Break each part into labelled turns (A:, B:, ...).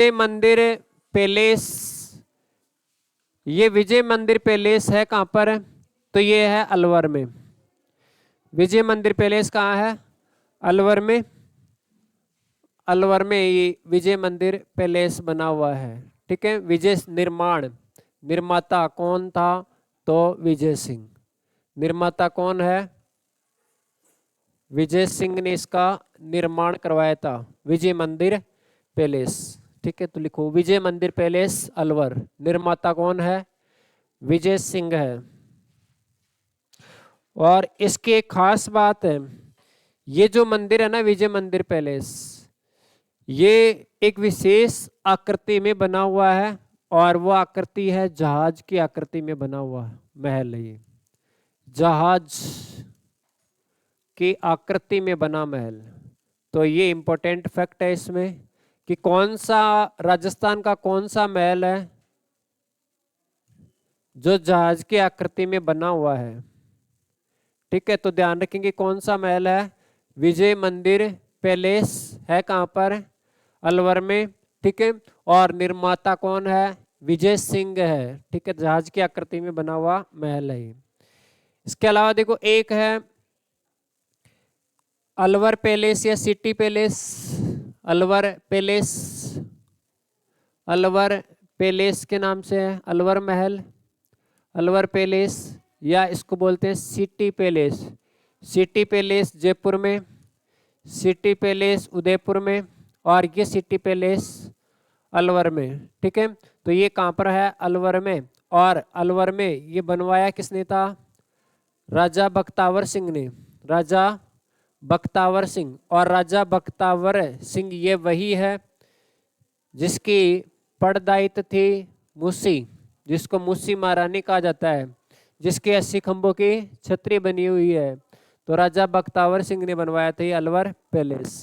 A: विजय मंदिर पैलेस, ये विजय मंदिर पैलेस है कहाँ पर? तो ये है अलवर में। विजय मंदिर पैलेस कहाँ है? अलवर में। अलवर में ये विजय मंदिर पैलेस बना हुआ है। ठीक है। विजय निर्माण, निर्माता कौन था? तो विजय सिंह। निर्माता कौन है? विजय सिंह ने इसका निर्माण करवाया था, विजय मंदिर पैलेस। ठीक है, तो लिखो विजय मंदिर पैलेस अलवर। निर्माता कौन है? विजय सिंह है। और इसकी एक खास बात है, ये जो मंदिर है ना विजय मंदिर पैलेस, ये एक विशेष आकृति में बना हुआ है, और वो आकृति है जहाज की आकृति में बना हुआ महल है। ये जहाज की आकृति में बना महल। तो ये इंपॉर्टेंट फैक्ट है इसमें कि कौन सा राजस्थान का कौन सा महल है जो जहाज की आकृति में बना हुआ है। ठीक है, तो ध्यान रखेंगे कौन सा महल है? विजय मंदिर पैलेस है कहाँ पर? अलवर में। ठीक है, और निर्माता कौन है? विजय सिंह है। ठीक है, जहाज की आकृति में बना हुआ महल है। इसके अलावा देखो एक है अलवर पैलेस या city palace. Alwar palace, Alwar palace के नाम से है अलवर महल, अलवर पैलेस, या इसको बोलते हैं city palace. City palace Jaipur में, सिटी पैलेस उदयपुर में, और ये सिटी पैलेस अलवर में। ठीक है, तो ये कहाँ पर है? अलवर में। और अलवर में ये बनवाया किसने था? राजा बख्तावर सिंह ने। राजा बख्तावर सिंह। और राजा बख्तावर सिंह ये वही है जिसकी पड़दायित थी मूसी, जिसको मूसी महारानी कहा जाता है, जिसके 80 खंभों की छतरी बनी हुई है। तो राजा बख्तावर सिंह ने बनवाया था ये अलवर पैलेस।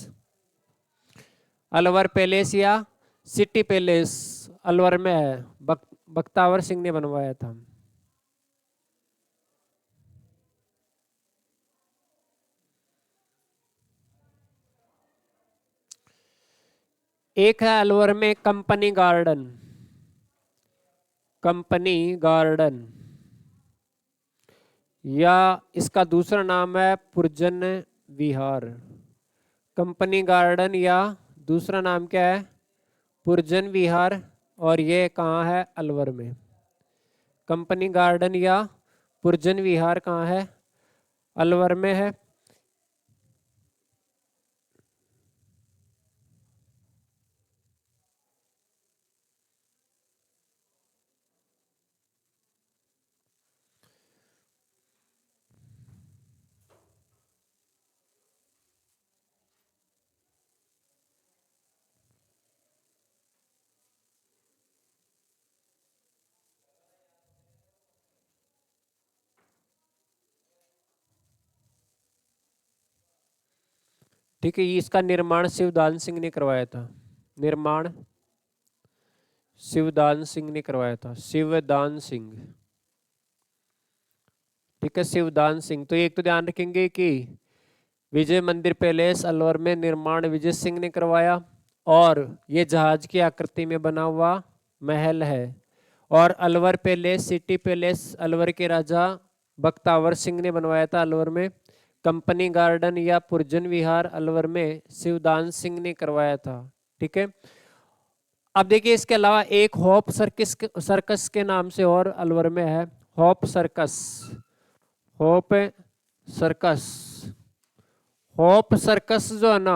A: अलवर पैलेस या सिटी पैलेस अलवर में है, बख्तावर सिंह ने बनवाया था। एक है अलवर में कंपनी गार्डन। कंपनी गार्डन, या इसका दूसरा नाम है पुरजन विहार। कंपनी गार्डन या दूसरा नाम क्या है? पुरजन विहार। और ये कहाँ है? अलवर में। कंपनी गार्डन या पुरजन विहार कहाँ है? अलवर में है। ठीक है, इसका निर्माण शिवदान सिंह ने करवाया था। निर्माण शिवदान सिंह ने करवाया था। शिवदान सिंह। ठीक है, शिवदान सिंह। तो एक तो ध्यान रखेंगे कि विजय मंदिर पैलेस अलवर में निर्माण विजय सिंह ने करवाया, और ये जहाज की आकृति में बना हुआ महल है। और Alwar palace city palace Alwar के राजा बख्तावर सिंह ने बनवाया था अलवर में। कंपनी गार्डन या पुरजन विहार अलवर में शिवदान सिंह ने करवाया था। ठीक है, अब देखिए इसके अलावा एक होप सर्कस के नाम से और अलवर में है। Hope circus, hope circus. Hope circus जो है ना,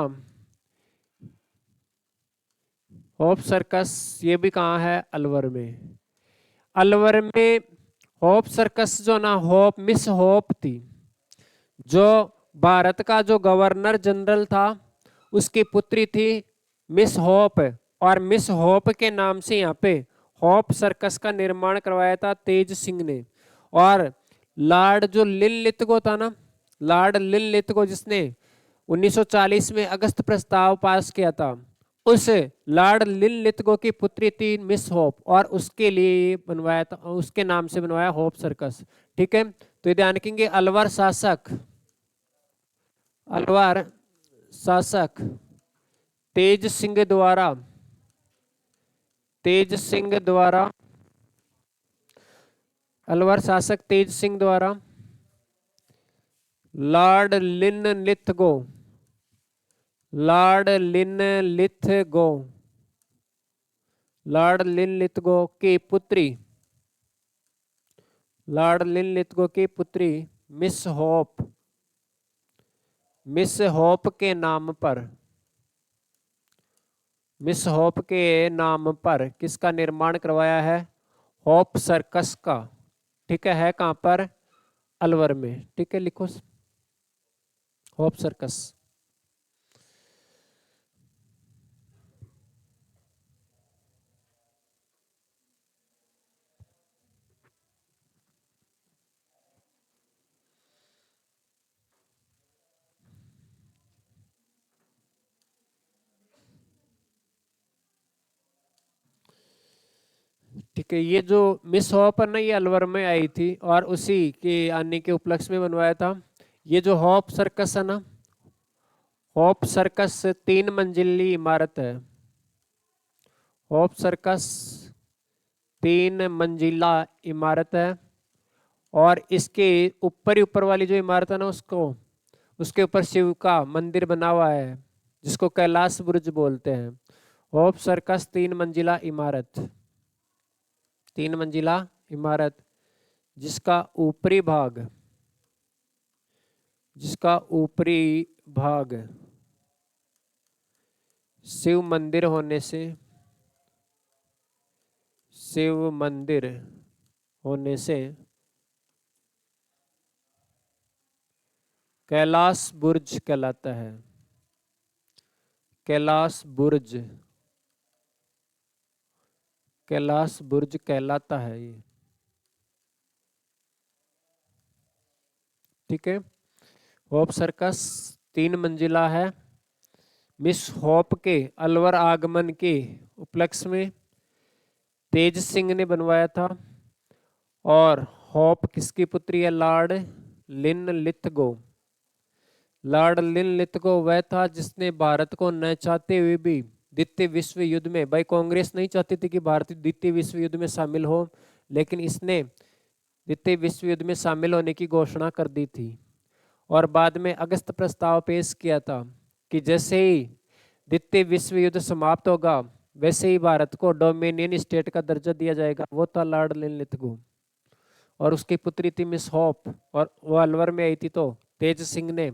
A: होप सर्कस ये भी कहाँ है? अलवर में। अलवर में होप सर्कस जो ना, होप मिस होप थी, जो भारत का जो गवर्नर जनरल था उसकी पुत्री थी मिस होप, और मिस होप के नाम से यहाँ पे होप सर्कस का निर्माण करवाया था तेज सिंह ने। और लॉर्ड जो लिनलिथगो था ना, लॉर्ड लिनलिथगो जिसने 1940 में अगस्त प्रस्ताव पास किया था, उस लॉर्ड लिनलिथगो की पुत्री थी मिस होप, और उसके लिए बनवाया था, उसके नाम से बनवाया होप सर्कस। ठीक है, तो ये ध्यान रखेंगे अलवर शासक, अलवर शासक तेज सिंह द्वारा तेज सिंह द्वारा, अलवर शासक तेज सिंह द्वारा Lord Linlithgow, Lord Linlithgow, Lord Linlithgow की पुत्री, लॉर्ड लिनलिथगो की पुत्री मिस होप, मिस होप के नाम पर, मिस होप के नाम पर किसका निर्माण करवाया है? होप सर्कस का। ठीक है कहां पर? अलवर में। ठीक है, लिखो होप सर्कस। ठीक है, ये जो मिस हॉप है ना, ये अलवर में आई थी और उसी के आने के उपलक्ष्य में बनवाया था। ये जो हॉप सर्कस है ना, हॉप सर्कस 3 मंजिली इमारत है। हॉप सर्कस 3 मंजिला इमारत है और इसके ऊपर ही ऊपर वाली जो इमारत है ना, उसको उसके ऊपर शिव का मंदिर बना हुआ है जिसको कैलाश बुर्ज बोलते हैं। हॉप सर्कस 3 मंजिला इमारत, 3 मंजिला इमारत जिसका ऊपरी भाग, जिसका ऊपरी भाग शिव मंदिर होने से, शिव मंदिर होने से कैलाश बुर्ज कहलाता है। कैलाश बुर्ज, कैलाश बुर्ज कहलाता है ये। ठीक है, होप सर्कस 3 मंजिला है। मिस होप के अलवर आगमन के उपलक्ष्य में तेज सिंह ने बनवाया था और होप किसकी पुत्री है? Lord Linlithgow. लॉर्ड लिनलिथगो वह था जिसने भारत को न चाहते हुए भी द्वितीय विश्व युद्ध में, भाई कांग्रेस नहीं चाहती थी कि भारत द्वितीय विश्व युद्ध में शामिल हो, लेकिन इसने द्वितीय विश्व युद्ध में शामिल होने की घोषणा कर दी थी और बाद में अगस्त प्रस्ताव पेश किया था कि जैसे ही द्वितीय विश्व युद्ध समाप्त होगा वैसे ही भारत को डोमिनियन स्टेट का दर्जा दिया जाएगा। वो था लॉर्ड लिनलिथगो और उसकी पुत्री थी मिस होप और वो अलवर में आई थी। तो तेज सिंह ने,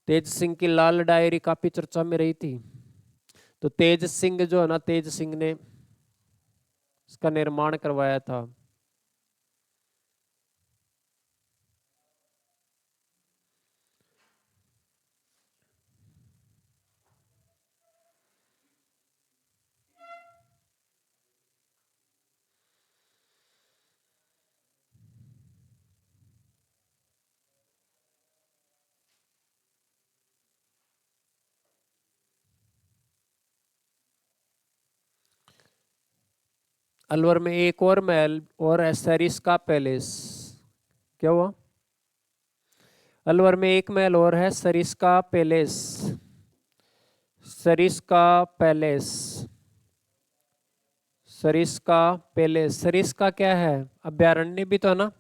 A: तेज सिंह की लाल डायरी काफी चर्चा में रही थी। तो तेज सिंह जो है ना, तेज सिंह ने इसका निर्माण करवाया था। अलवर में एक और महल और है, सरिस्का पैलेस। क्या हुआ? अलवर में एक महल और है, Sariska palace. Sariska palace, Sariska palace. Sariska क्या है? अभ्यारण्य भी तो है ना।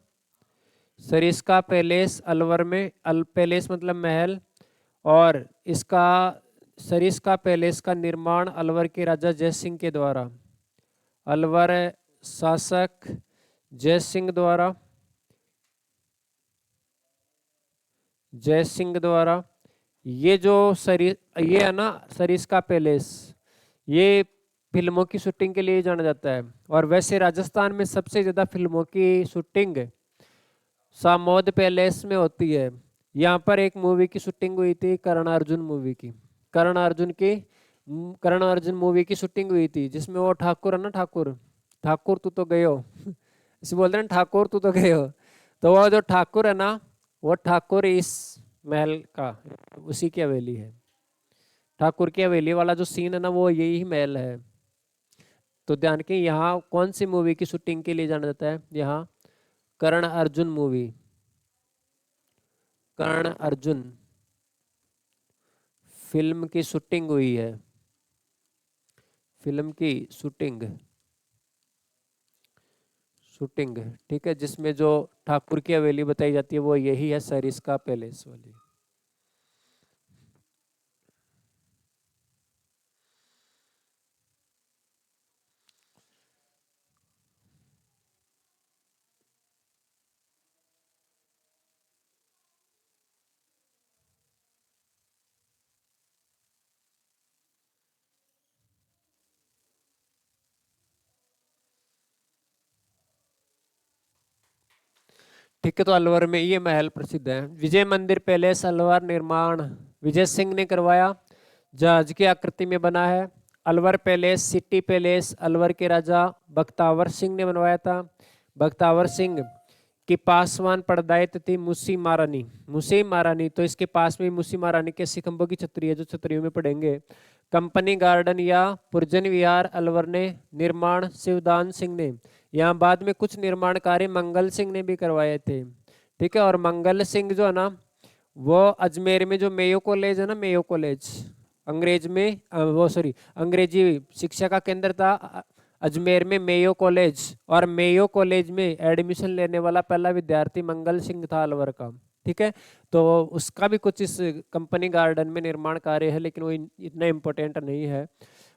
A: सरिस्का पैलेस अलवर में, अल पैलेस मतलब महल, और इसका सरिस्का पैलेस का निर्माण अलवर के राजा जय सिंह के द्वारा, अलवर शासक जय सिंह द्वारा, जय सिंह द्वारा। ये जो ये है ना सरिस्का पैलेस, ये फिल्मों की शूटिंग के लिए जाना जाता है और वैसे राजस्थान में सबसे ज्यादा फिल्मों की शूटिंग सामोद पैलेस में होती है। यहाँ पर एक मूवी की शूटिंग हुई थी, कर्ण अर्जुन मूवी की, कर्ण अर्जुन की, कर्ण अर्जुन मूवी की शूटिंग हुई थी जिसमें वो ठाकुर है ना, ठाकुर, ठाकुर तू तो गए हो इसे बोलते हैं ठाकुर तू तो गए हो। तो वो जो ठाकुर है ना, वो ठाकुर इस महल का, उसी की हवेली है। ठाकुर की हवेली वाला जो सीन है ना, वो यही महल है। तो ध्यान के, यहाँ कौन सी मूवी की शूटिंग के लिए जाना जाता है? यहाँ कर्ण अर्जुन मूवी, कर्ण अर्जुन फिल्म की शूटिंग हुई है, फिल्म की शूटिंग, शूटिंग, ठीक है, जिसमें जो ठाकुर की हवेली बताई जाती है वो यही है, सरिस्का पैलेस वाली। ठीक है, तो अलवर में ये महल प्रसिद्ध है। विजय मंदिर पैलेस अलवर निर्माण विजय सिंह ने करवाया, जहाज की आकृति में बना है। Alwar palace, city palace Alwar के राजा बख्तावर सिंह ने बनवाया था। बख्तावर सिंह की पासवान पड़दायत थी मुसी महारानी। मुसी महारानी, तो इसके पास में मुसी महारानी के सिकंबों की छतरी है, जो छतरियों में पढ़ेंगे। कंपनी गार्डन या पुरजन विहार अलवर ने निर्माण शिवदान सिंह ने। यहाँ बाद में कुछ निर्माण कार्य मंगल सिंह ने भी करवाए थे, ठीक है। और मंगल सिंह जो है ना, वो अजमेर में जो मेयो कॉलेज है ना, मेयो कॉलेज अंग्रेज में वो सॉरी अंग्रेजी शिक्षा का केंद्र था अजमेर में मेयो कॉलेज, और मेयो कॉलेज में एडमिशन लेने वाला पहला विद्यार्थी मंगल सिंह था अलवर का, ठीक है। तो उसका भी कुछ इस कंपनी गार्डन में निर्माण कार्य है, लेकिन वो इतना इम्पोर्टेंट नहीं है।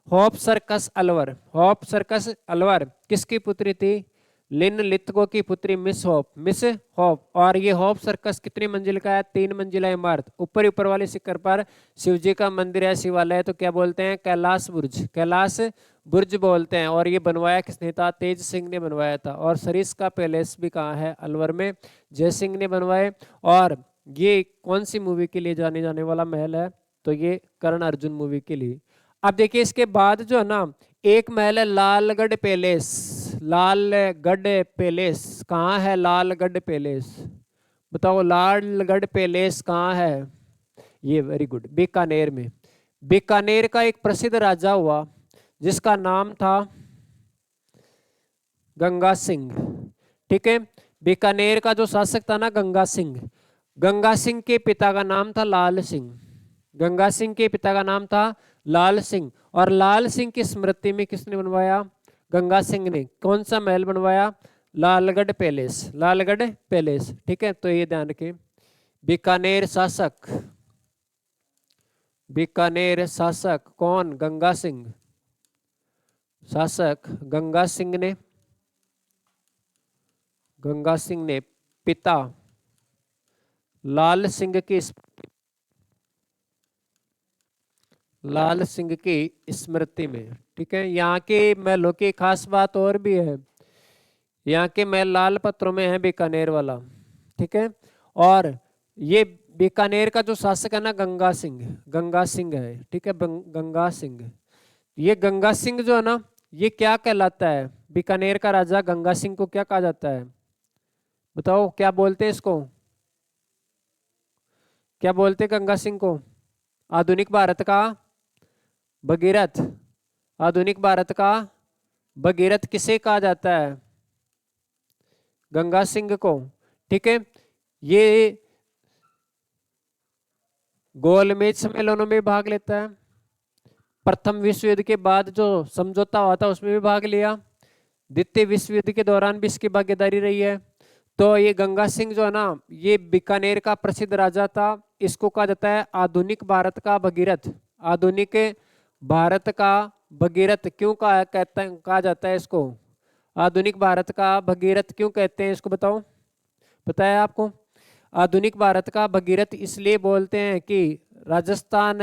A: Hope circus Alwar, hope circus Alwar किसकी पुत्री थी? लिन लिथगो की पुत्री मिस होप, मिस होप। और ये होप सर्कस कितनी मंजिल का है? 3 मंजिला इमारत। ऊपर वाले शिखर पर शिव जी का मंदिर है, शिवालय, तो क्या बोलते हैं? कैलाश बुर्ज, कैलाश बुर्ज बोलते हैं। और ये बनवाया किसने था? तेज सिंह ने बनवाया था। और सरिस्का पैलेस भी कहाँ है? अलवर में, जय सिंह ने बनवाए। और ये कौन सी मूवी के लिए जाने जाने वाला महल है? तो ये कर्ण अर्जुन मूवी के लिए। अब देखिए इसके बाद जो है ना, एक महल है लालगढ़ पैलेस। लालगढ़ पैलेस कहाँ है? लालगढ़ पैलेस, बताओ लालगढ़ पैलेस कहाँ है? ये वेरी गुड, बीकानेर में। बीकानेर का एक प्रसिद्ध राजा हुआ जिसका नाम था गंगा सिंह, ठीक है। बीकानेर का जो शासक था ना, गंगा सिंह, गंगा सिंह के पिता का नाम था लाल सिंह। गंगा सिंह के पिता का नाम था लाल सिंह। और लाल सिंह की स्मृति में किसने बनवाया? गंगा सिंह ने। कौन सा महल बनवाया? लालगढ़ पैलेस, लालगढ़ पैलेस, ठीक है। तो ये ध्यान रखें, बीकानेर शासक, बीकानेर शासक कौन? गंगा सिंह। शासक गंगा सिंह ने, गंगा सिंह ने पिता लाल सिंह की, लाल सिंह की स्मृति में, ठीक है। यहाँ के महलों की खास बात और भी है, यहाँ के महल लाल पत्थरों में है, बीकानेर वाला, ठीक है। और ये बीकानेर का जो शासक है ना, गंगा सिंह, गंगा सिंह है, ठीक है, गंगा सिंह। ये गंगा सिंह जो है ना, ये क्या कहलाता है? बीकानेर का राजा गंगा सिंह को क्या कहा जाता है? बताओ क्या बोलते हैं इसको? क्या बोलते हैं गंगा सिंह को? आधुनिक भारत का भगीरथ। आधुनिक भारत का भगीरथ किसे कहा जाता है? गंगा सिंह को, ठीक है। ये गोलमेज सम्मेलनों में भाग लेता है। प्रथम विश्व युद्ध के बाद जो समझौता हुआ था उसमें भी भाग लिया। द्वितीय विश्व युद्ध के दौरान भी इसकी भागीदारी रही है। तो ये गंगा सिंह जो है ना, ये बीकानेर का प्रसिद्ध राजा था। इसको कहा जाता है आधुनिक भारत का भगीरथ। आधुनिक भारत का भगीरथ क्यों कहा जाता है इसको? आधुनिक भारत का भगीरथ क्यों कहते हैं इसको, बताओ? पता है आपको? आधुनिक भारत का भगीरथ इसलिए बोलते हैं कि राजस्थान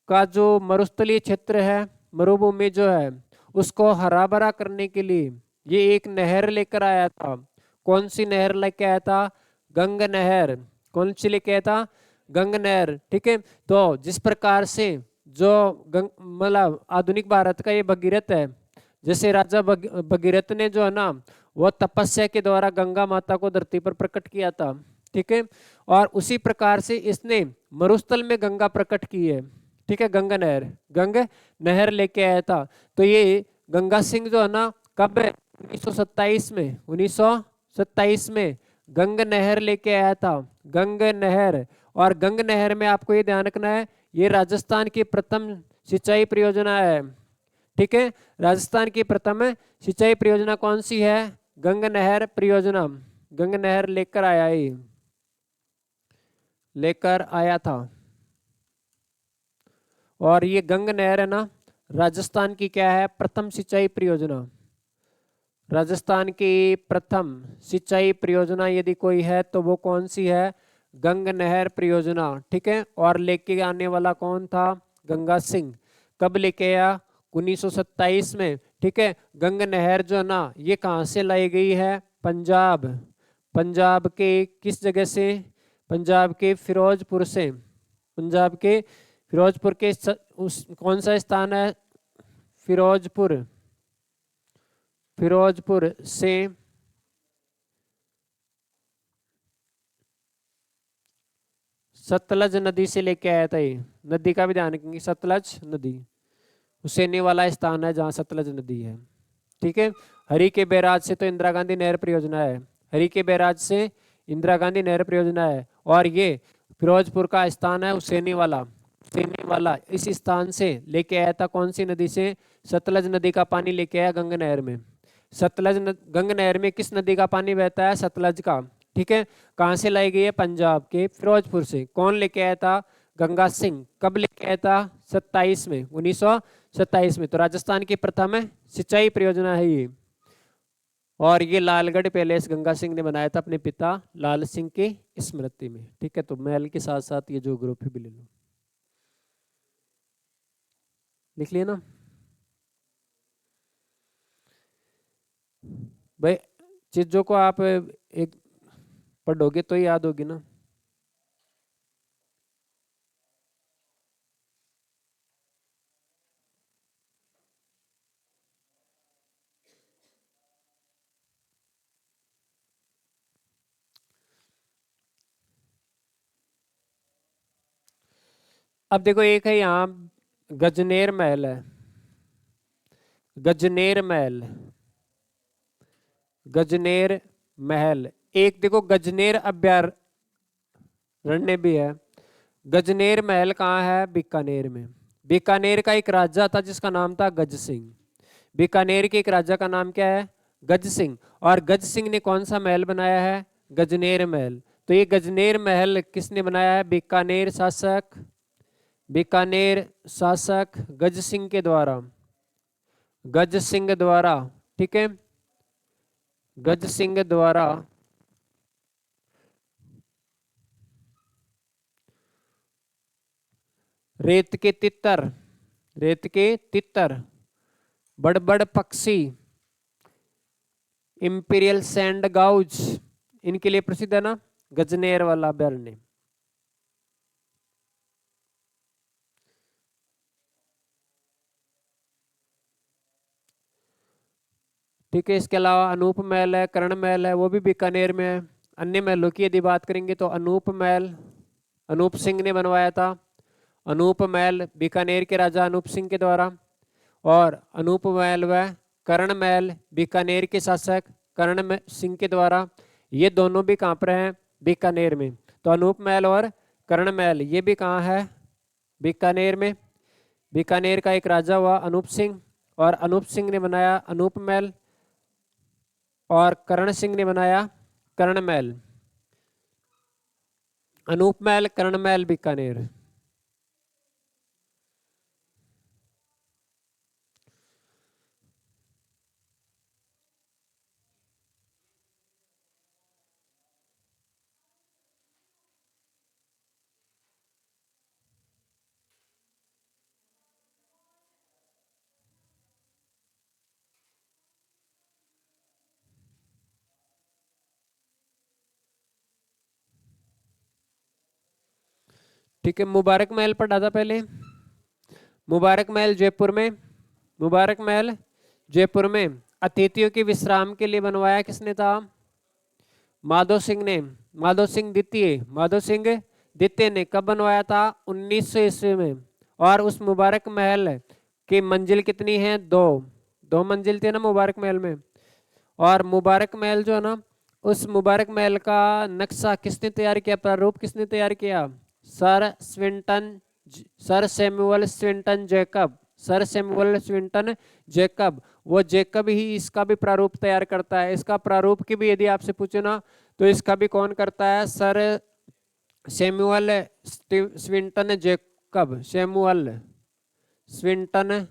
A: का जो मरुस्थलीय क्षेत्र है, मरुभूमि जो है, उसको हरा भरा करने के लिए ये एक नहर लेकर आया था। कौन सी नहर लेके आया था? गंग नहर। कौन सी लेके आया था? गंग नहर, ठीक है। तो जिस प्रकार से जो मतलब आधुनिक भारत का ये भगीरथ है, जैसे राजा भगीरथ ने जो है ना, वो तपस्या के द्वारा गंगा माता को धरती पर प्रकट किया था, ठीक है। और उसी प्रकार से इसने मरुस्थल में गंगा प्रकट की है, ठीक है। गंगा नहर, गंग नहर लेके आया था। तो ये गंगा सिंह जो है ना, कब? 1927 में, 1927 में गंग नहर लेके आया था, गंग नहर। और गंग नहर में आपको ये ध्यान रखना है, ये राजस्थान की प्रथम सिंचाई परियोजना है। ठीक है। राजस्थान की प्रथम सिंचाई परियोजना कौन सी है? गंग नहर परियोजना। गंग नहर लेकर आया ही, लेकर आया था। और ये गंग नहर है ना, राजस्थान की क्या है? प्रथम सिंचाई परियोजना। राजस्थान की प्रथम सिंचाई परियोजना यदि कोई है तो वो कौन सी है? गंग नहर परियोजना। ठीक है। और लेके आने वाला कौन था? गंगा सिंह। कब लेके आया? 1927 में। ठीक है। गंग नहर जो है ना, ये कहाँ से लाई गई है? पंजाब। पंजाब के किस जगह से? पंजाब के फिरोजपुर से। पंजाब के फिरोजपुर के उस कौन सा स्थान है? फिरोजपुर। फिरोजपुर से सतलज नदी से लेके आया था ये। नदी का भी ध्यान रखेंगे, सतलज नदी। हुसैनी वाला स्थान है जहाँ सतलज नदी है। ठीक है। हरी के बैराज से तो इंदिरा गांधी नहर परियोजना है। हरी के बैराज से इंदिरा गांधी नहर परियोजना है। और ये फिरोजपुर का स्थान है हुसैनी वाला। हुसैनी वाला इस स्थान से लेके आया था कौन सी नदी से? सतलज नदी का पानी लेके आया गंग नहर में। गंग नहर में किस नदी का पानी बहता है? सतलज का। ठीक है। कहाँ से लाई गई है? पंजाब के फिरोजपुर से। कौन लेके आया था? गंगा सिंह। कब लेके आया था? 27 में, 1927 में। तो राजस्थान की प्रथम सिंचाई परियोजना है ये। और ये लालगढ़ पैलेस गंगा सिंह ने बनाया था अपने पिता लाल सिंह की स्मृति में। ठीक है। तो महल के साथ साथ ये ज्योग्राफी भी ले लो, लिख लिया ना भाई। चीजों को आप एक पढ़ोगे तो ही याद होगी ना। अब देखो, एक है यहाँ गजनेर महल है। गजनेर महल। गजनेर महल। एक देखो गजनेर अभयारण्य भी है। गजनेर महल कहाँ है? बीकानेर में। बीकानेर का एक राजा था जिसका नाम था गज सिंह। बीकानेर के एक राजा का नाम क्या है? गज सिंह। और गज सिंह ने कौन सा महल बनाया है? गजनेर महल। तो ये गजनेर महल किसने बनाया है? बीकानेर शासक गज सिंह के द्वारा। गज सिंह द्वारा। ठीक है। गज सिंह द्वारा रेत के तितर, रेत के तितर, बड़ बड़ पक्षी, इंपीरियल सैंड गाउज, इनके लिए प्रसिद्ध है ना गजनेर वाला अभयारण्य। ठीक है। इसके अलावा अनूप महल है, कर्ण महल है, वो भी बीकानेर में है। अन्य महलों की यदि बात करेंगे तो अनूप महल अनूप सिंह ने बनवाया था। अनूप महल बीकानेर के राजा अनूप सिंह के द्वारा। और अनूप महल व कर्ण महल बीकानेर के शासक कर्ण सिंह के द्वारा। ये दोनों भी कहाँ पर हैं? बीकानेर में। तो अनूप महल और कर्ण महल ये भी कहाँ है? बीकानेर में। बीकानेर का एक राजा हुआ अनूप सिंह, और अनूप सिंह ने बनाया अनूप महल, और कर्ण सिंह ने बनाया कर्ण महल। अनूप महल, कर्ण महल, बीकानेर। ठीक है। मुबारक महल पढ़ा था पहले। मुबारक महल जयपुर में। मुबारक महल जयपुर में अतिथियों के विश्राम के लिए बनवाया किसने था? माधो सिंह ने। माधो सिंह द्वितीय। माधो सिंह द्वितीय ने कब बनवाया था? 1900 ईस्वी में। और उस मुबारक महल की मंजिल कितनी है? 2 2 मंजिल थे ना मुबारक महल में। और मुबारक महल जो है ना, उस मुबारक महल का नक्शा किसने तैयार किया? प्रारूप किसने तैयार किया? Sir Swinton, sir Samuel Swinton Jacob. Sir Samuel Swinton Jacob, वो जैकब ही इसका भी प्रारूप तैयार करता है। इसका प्रारूप की भी यदि आपसे पूछे ना तो इसका भी कौन करता है, sir Samuel Swinton Jacob, Samuel Swinton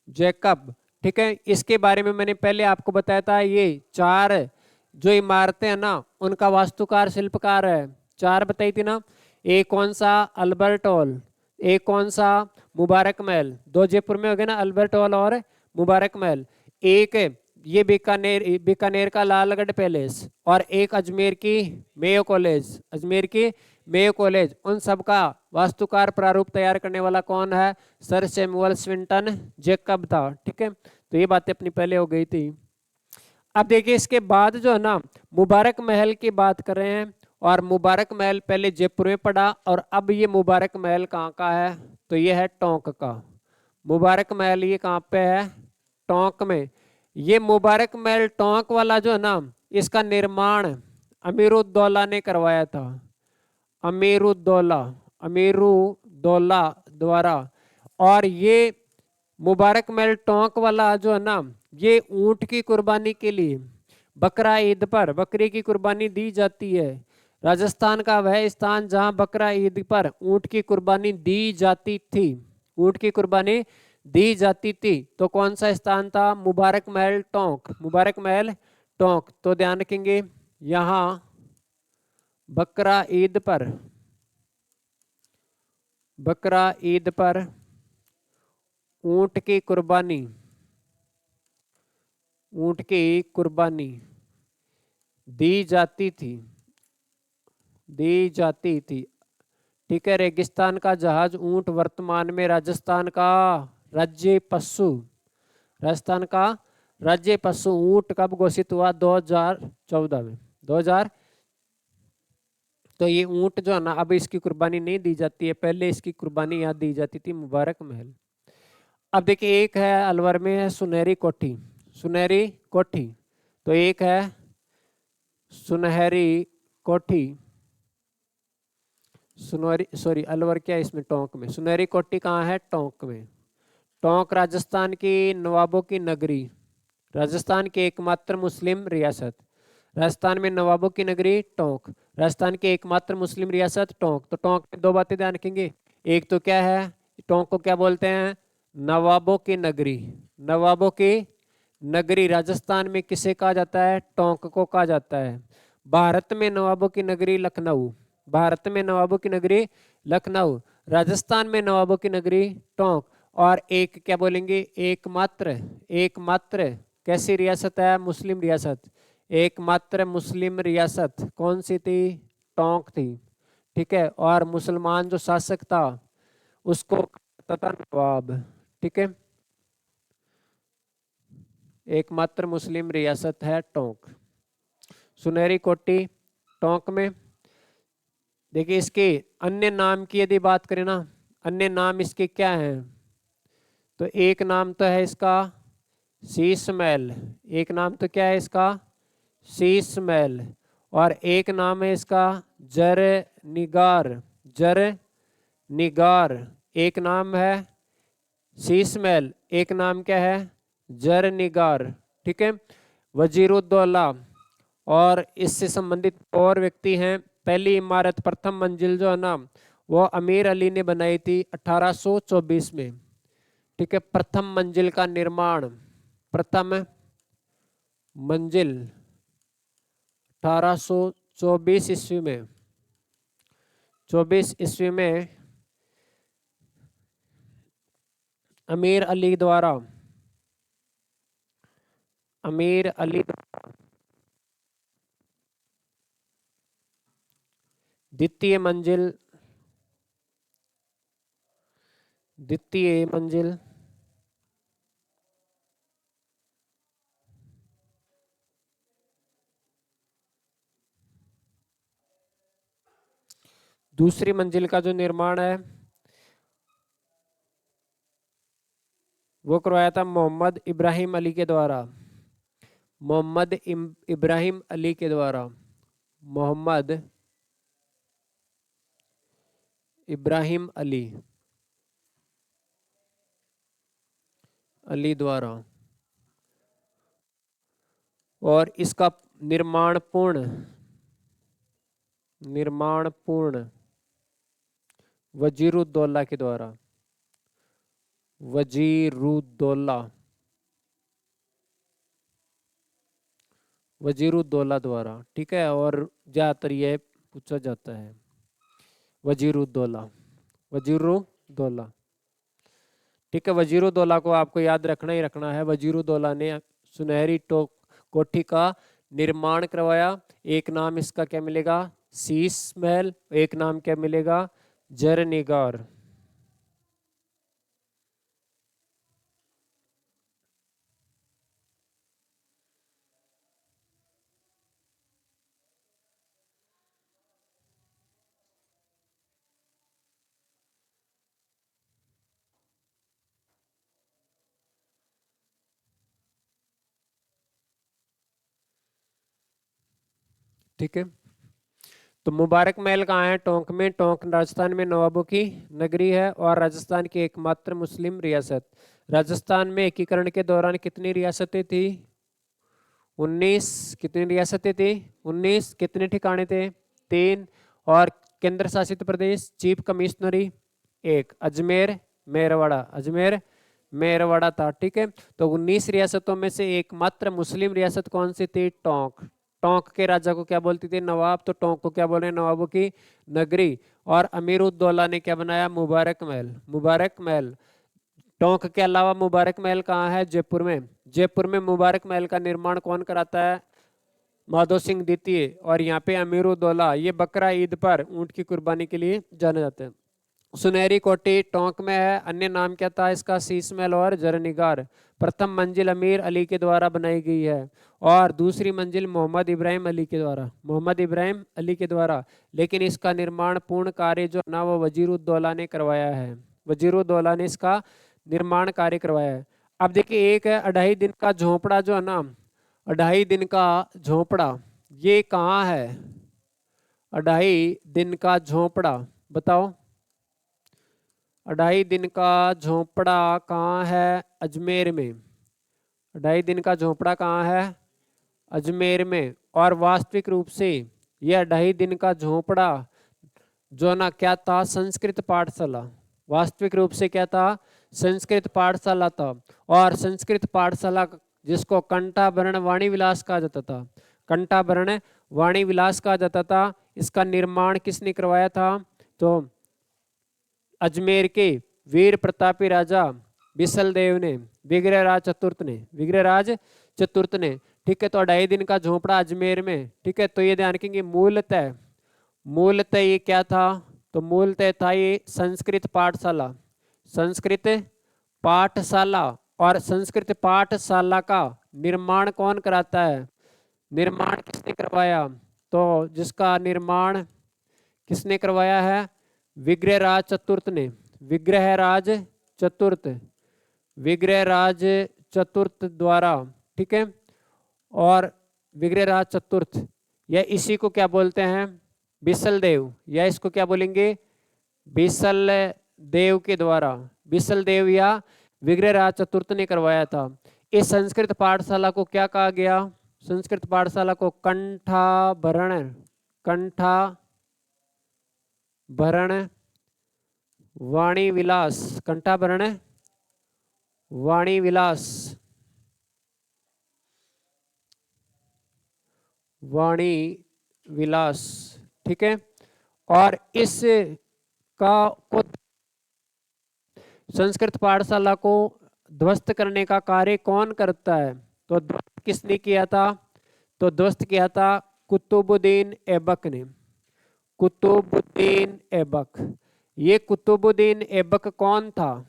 A: Jacob. ठीक है, इसके बारे में मैंने पहले आपको बताया था, ये चार जो इमारतें हैं ना उनका वास्तुकार शिल्पकार है, चार बताई थी ना। एक कौन सा, अल्बर्ट हॉल, एक कौन सा, मुबारक महल, दो जयपुर में हो गए ना, अल्बर्ट हॉल और मुबारक महल। एक ये बीकानेर का लालगढ़ पैलेस, और एक अजमेर की मेयो कॉलेज, अजमेर की मेयो कॉलेज। उन सब का वास्तुकार प्रारूप तैयार करने वाला कौन है, सर सैमुअल स्विंटन जैकब था। ठीक है, तो ये बातें अपनी पहले हो गई थी। अब देखिए इसके बाद जो है ना मुबारक महल की बात कर रहे हैं, और मुबारक महल पहले जयपुर में पड़ा, और अब ये मुबारक महल कहाँ का है, तो ये है टोंक का। मुबारक महल ये कहाँ पे है, टोंक में। ये मुबारक महल टोंक वाला जो है ना, इसका निर्माण अमीरुद्दौला ने करवाया था, अमीरुद्दौला, अमीरुद्दौला द्वारा। और ये मुबारक महल टोंक वाला जो है ना, ये ऊंट की कुर्बानी के लिए बकरा ईद पर बकरी की कुर्बानी दी जाती है। राजस्थान का वह स्थान जहां बकरा ईद पर ऊंट की कुर्बानी दी जाती थी, ऊंट की कुर्बानी दी जाती थी, तो कौन सा स्थान था, मुबारक महल टोंक, मुबारक महल टोंक। तो ध्यान रखेंगे यहाँ बकरा ईद पर, बकरा ईद पर ऊंट की कुर्बानी, ऊंट की कुर्बानी दी जाती थी, दी जाती थी। ठीक है, रेगिस्तान का जहाज ऊंट वर्तमान में राजस्थान का राज्य पशु, राजस्थान का राज्य पशु ऊंट कब घोषित हुआ, 2014 में, 2000। तो ये ऊंट जो है ना अब इसकी कुर्बानी नहीं दी जाती है, पहले इसकी कुर्बानी यहाँ दी जाती थी, मुबारक महल। अब देखिए एक है अलवर में है सुनहरी कोठी, सुनहरी कोठी। तो एक है सुनहरी कोठी, सुनहरी सॉरी अलवर क्या है इसमें, टोंक में। सुनहरी कोठी कहाँ है, टोंक में। टोंक राजस्थान की नवाबों की नगरी, राजस्थान की एकमात्र मुस्लिम रियासत, राजस्थान में नवाबों की नगरी टोंक, राजस्थान की एकमात्र मुस्लिम रियासत टोंक। तो टोंक में दो बातें ध्यान रखेंगे, एक तो क्या है, टोंक को क्या बोलते हैं, नवाबों की नगरी, नवाबों की नगरी। राजस्थान में किसे कहा जाता है, टोंक को कहा जाता है। भारत में नवाबों की नगरी लखनऊ, भारत में नवाबों की नगरी लखनऊ, राजस्थान में नवाबों की नगरी टोंक। और एक क्या बोलेंगे, एकमात्र, एकमात्र कैसी रियासत है, मुस्लिम रियासत, एकमात्र मुस्लिम रियासत कौन सी थी, टोंक थी। ठीक है, और मुसलमान जो शासक था उसको तथा नवाब। ठीक है, एकमात्र मुस्लिम रियासत है टोंक। सुनहरी कोठी टोंक में। देखिए इसके अन्य नाम की यदि बात करें ना, अन्य नाम इसके क्या हैं, तो एक नाम तो है इसका शीश महल, एक नाम तो क्या है इसका, शीश महल। और एक नाम है इसका जर निगार, जर निगार। एक नाम है शीश महल, एक नाम क्या है, जर निगार। ठीक है, वजीरुद्दौला और इससे संबंधित और व्यक्ति हैं। पहली इमारत प्रथम मंजिल जो है ना वो अमीर अली ने बनाई थी 1824 में। ठीक है, प्रथम मंजिल का निर्माण, प्रथम मंजिल 1824 ईस्वी में, 24 ईस्वी में अमीर अली द्वारा, अमीर अली द्वितीय मंजिल, द्वितीय मंजिल दूसरी मंजिल का जो निर्माण है वो करवाया था मोहम्मद इब्राहिम अली के द्वारा, मोहम्मद इब्राहिम अली के द्वारा, मोहम्मद इब्राहिम अली। अली द्वारा, और इसका निर्माण पूर्ण वजीरुद्दौला के द्वारा, वजीरुद्दौला द्वारा, ठीक है। और ज्यादातर यह पूछा जाता है, वजीरुद्दौला, ठीक है। वजीरुद्दौला को आपको याद रखना ही रखना है। वजीरुद्दौला ने सुनहरी कोठी का निर्माण करवाया। एक नाम इसका क्या मिलेगा? शीश महल। एक नाम क्या मिलेगा? जरनिगार। ठीक है, तो मुबारक महल कहाँ है? टोंक में। टोंक राजस्थान में नवाबों की नगरी है और राजस्थान की एकमात्र मुस्लिम रियासत। राजस्थान में एकीकरण के दौरान कितनी रियासतें थी? 19। कितनी रियासतें थी? 19। कितने ठिकाने थे? 3। और केंद्र शासित प्रदेश, चीफ कमिश्नरी 1, अजमेर मेरवाड़ा था। ठीक है, तो 19 रियासतों में से एकमात्र मुस्लिम रियासत कौन सी थी? टोंक। टोंक के राजा को क्या बोलती थी? नवाब। तो टोंक को क्या बोल रहे हैं? नवाबों की नगरी। और अमीरुद्दौला ने क्या बनाया? मुबारक महल। टोंक के अलावा मुबारक महल कहाँ है? जयपुर में। जयपुर में मुबारक महल का निर्माण कौन कराता है? माधो सिंह द्वितीय। और यहाँ पे अमीरुद्दौला, ये बकरा ईद पर ऊंट की कुर्बानी के लिए जाने जाते हैं। सुनहरी कोठी टोंक में है। अन्य नाम क्या था इसका? शीश महल और जरनिगार। प्रथम मंजिल अमीर अली के द्वारा बनाई गई है और दूसरी मंजिल मोहम्मद इब्राहिम अली के द्वारा। लेकिन इसका निर्माण पूर्ण कार्य जो ना वो वजीरुद्दौला ने करवाया है। वजीरुद्दौला ने इसका निर्माण कार्य करवाया है। अब देखिए, एक है 2.5 दिन का झोपड़ा जो है ना, 2.5 दिन का झोपड़ा, ये कहाँ है? 2.5 दिन का झोपड़ा बताओ। 2.5 दिन का झोपड़ा कहाँ है? अजमेर में। 2.5 दिन का झोपड़ा कहाँ है? अजमेर में। और वास्तविक रूप से यह 2.5 दिन का झोपड़ा जो ना क्या था? संस्कृत पाठशाला। वास्तविक रूप से क्या था? संस्कृत पाठशाला था। और संस्कृत पाठशाला जिसको कंठाभरण वाणी विलास कहा जाता था, कंठाभरण वाणी विलास कहा जाता था, इसका निर्माण किसने करवाया था? तो अजमेर के वीर प्रतापी राजा बिसल देव ने, विग्रहराज चतुर्थ ने। ठीक है, तो 2.5 दिन का झोपड़ा अजमेर में। ठीक है, तो ये ध्यान रखेंगे मूलतः ये क्या था? तो मूलतः था ये संस्कृत पाठशाला। और संस्कृत पाठशाला का निर्माण कौन कराता है? निर्माण किसने करवाया? तो जिसका निर्माण किसने करवाया है? विग्रहराज चतुर्थ द्वारा। ठीक है, और विग्रहराज चतुर्थ या इसी को क्या बोलते हैं? बिसल देव, या इसको क्या बोलेंगे? बिसल देव के द्वारा, बिसल देव या विग्रहराज चतुर्थ ने करवाया था। इस संस्कृत पाठशाला को क्या कहा गया? संस्कृत पाठशाला को कंठाभरण वाणी विलास, कंठाभरण वाणी विलास। ठीक है, और इस का संस्कृत पाठशाला को ध्वस्त करने का कार्य कौन करता है? तो ध्वस्त किसने किया था? तो ध्वस्त किया था कुतुबुद्दीन ऐबक ने। ये कुतुबुद्दीन ऐबक कौन था?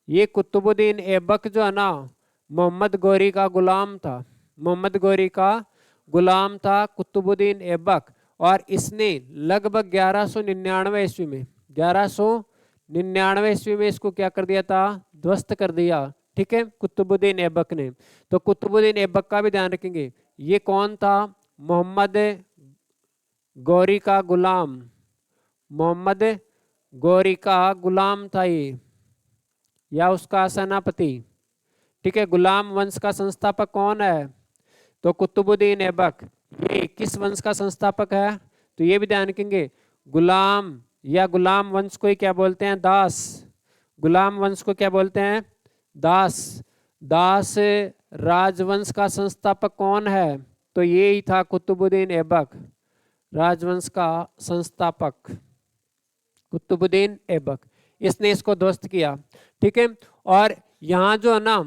A: ये कुतुबुद्दीन ऐबक जो है ना, मोहम्मद गौरी का गुलाम था कुतुबुद्दीन ऐबक। और इसने लगभग 1199 ईस्वी में इसको क्या कर दिया था? ध्वस्त कर दिया। ठीक है, कुतुबुद्दीन ऐबक ने। तो कुतुबुद्दीन ऐबक का भी ध्यान रखेंगे। ये कौन था? मोहम्मद गौरी का गुलाम था ये, या उसका सेनापति। ठीक है, गुलाम वंश का संस्थापक कौन है? तो कुतुबुद्दीन ऐबक। ये किस वंश का संस्थापक है? तो ये भी ध्यान रखेंगे, गुलाम या गुलाम वंश को ही क्या बोलते हैं? दास। गुलाम वंश को क्या बोलते हैं? दास। दास राजवंश का संस्थापक कौन है? तो ये ही था कुतुबुद्दीन ऐबक, राजवंश का संस्थापक कुतुबुद्दीन ऐबक। इसने इसको ध्वस्त किया। ठीक है, और यहाँ जो है ना,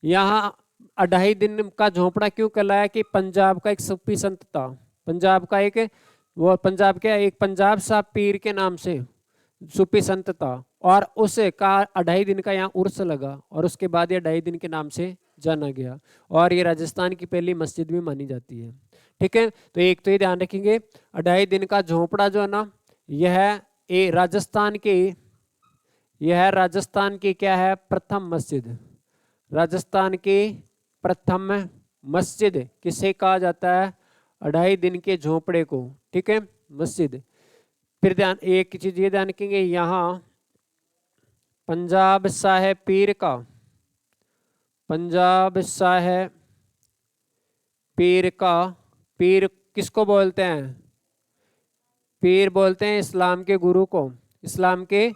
A: यहाँ 2.5 दिन का झोपड़ा क्यों कहलाया? कि पंजाब का एक सूफी संत था, पंजाब का एक, वो पंजाब के एक पंजाब साहब पीर के नाम से सूफी संत था, और उसे का 2.5 दिन का यहाँ उर्स लगा, और उसके बाद ये 2.5 दिन के नाम से जाना गया, और ये राजस्थान की पहली मस्जिद भी मानी जाती है। ठीक है, तो एक तो ये ध्यान रखेंगे, 2.5 दिन का झोपड़ा जो है ना, यह राजस्थान की क्या है? प्रथम मस्जिद। राजस्थान की प्रथम मस्जिद किसे कहा जाता है? 2.5 दिन के झोपड़े को। ठीक है, मस्जिद। फिर ध्यान एक चीज ये ध्यान रखेंगे, यहाँ पंजाब साहेब पीर का, पंजाब साहेब पीर का, पीर किसको बोलते हैं? पीर बोलते हैं इस्लाम के गुरु को। इस्लाम के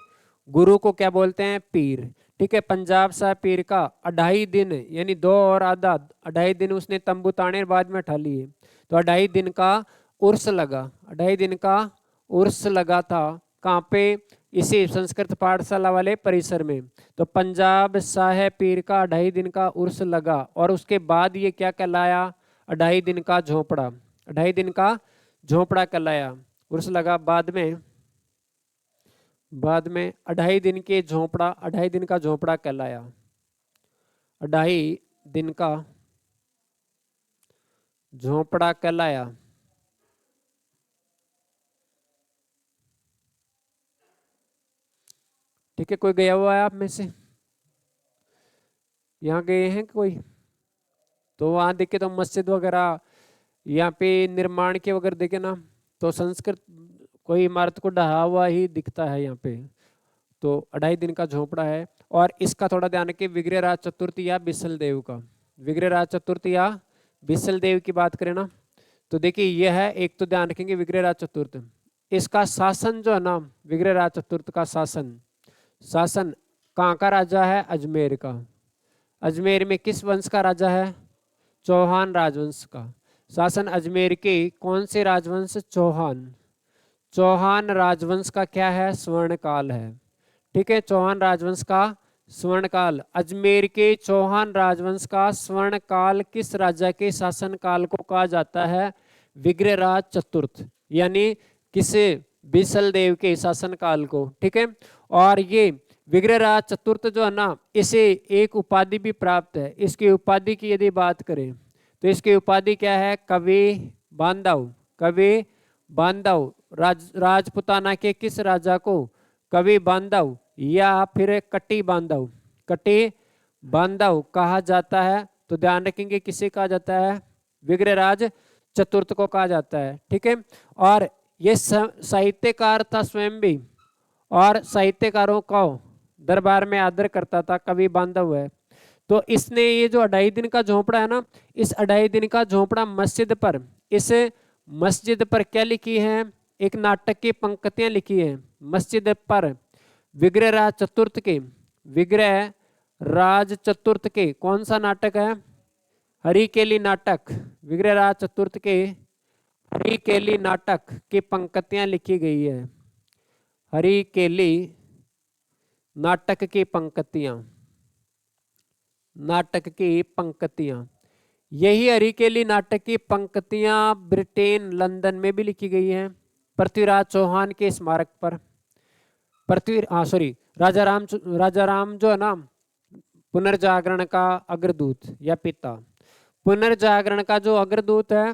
A: गुरु को क्या बोलते हैं? पीर। ठीक है, पंजाब साहब पीर का 2.5 दिन, यानी 2 और आधा, 2.5 दिन उसने तंबू ताने बाद में ठा लिए, तो 2.5 दिन का उर्स लगा। 2.5 दिन का उर्स लगा था। कहाँ पे? इसी संस्कृत पाठशाला वाले परिसर में। तो पंजाब साहेब पीर का 2.5 दिन का उर्स लगा, और उसके बाद ये क्या कहलाया? 2.5 दिन का झोपड़ा। 2.5 दिन का झोपड़ा कहलाया। उर्स लगा बाद में 2.5 दिन के झोपड़ा, 2.5 दिन का झोपड़ा कहलाया। 2.5 दिन का झोपड़ा कहलाया। ठीक है, कोई गया हुआ है आप में से? यहाँ गए हैं कोई? तो वहां देखे तो मस्जिद वगैरह, यहाँ पे निर्माण के वगैरह देखे ना, तो संस्कृत कोई इमारत को ढहा हुआ ही दिखता है यहाँ पे। तो 2.5 दिन का झोपड़ा है। और इसका थोड़ा ध्यान रखिए, विग्रहराज चतुर्थी या बिसल देव का, विग्रहराज चतुर्थी या बिसल देव की बात करें ना, तो देखिए यह है, एक तो ध्यान रखेंगे विग्रहराज चतुर्थ, इसका शासन जो है ना, विग्रहराज चतुर्थ का शासन कहाँ का राजा है? अजमेर का। अजमेर में किस वंश का राजा है? चौहान राजवंश का। शासन अजमेर के कौन से राजवंश? चौहान। चौहान राजवंश का क्या है? स्वर्णकाल है। ठीक है, चौहान राजवंश का स्वर्णकाल, अजमेर के चौहान राजवंश का स्वर्णकाल किस राजा के शासनकाल को कहा जाता है? विग्रहराज चतुर्थ, यानी किसे? बिसल देव के शासनकाल को। ठीक है, और ये विग्रहराज चतुर्थ जो है ना, इसे एक उपाधि भी प्राप्त है। इसकी उपाधि की यदि बात करें तो इसकी उपाधि क्या है? कवि बांधव। कवि बांधव, राजपुताना के किस राजा को? कवि बांधव या फिर कटी बांधव, कटी बांधव कहा जाता है। तो ध्यान रखेंगे किसे कहा जाता है? विग्रहराज चतुर्थ को कहा जाता है। ठीक है, और ये साहित्यकार था स्वयं भी, और साहित्यकारों को दरबार में आदर करता था, कवि बांधव है। तो इसने ये जो 2.5 दिन का झोपड़ा है ना, इस 2.5 दिन का झोपड़ा मस्जिद पर, इस मस्जिद पर क्या लिखी है? एक नाटक की पंक्तियां लिखी है मस्जिद पर, विग्रहराज चतुर्थ के, विग्रहराज चतुर्थ के कौन सा नाटक है? हरिकेली नाटक। विग्रहराज चतुर्थ के हरिकेली नाटक की पंक्तियां लिखी गई है। हरिकेली नाटक की पंक्तियां, नाटक की पंक्तियां, यही हरिकेली नाटक की पंक्तियां ब्रिटेन लंदन में भी लिखी गई हैं, पृथ्वीराज चौहान के स्मारक पर। राजा राम जो है ना, पुनर्जागरण का अग्रदूत या पिता, पुनर्जागरण का जो अग्रदूत है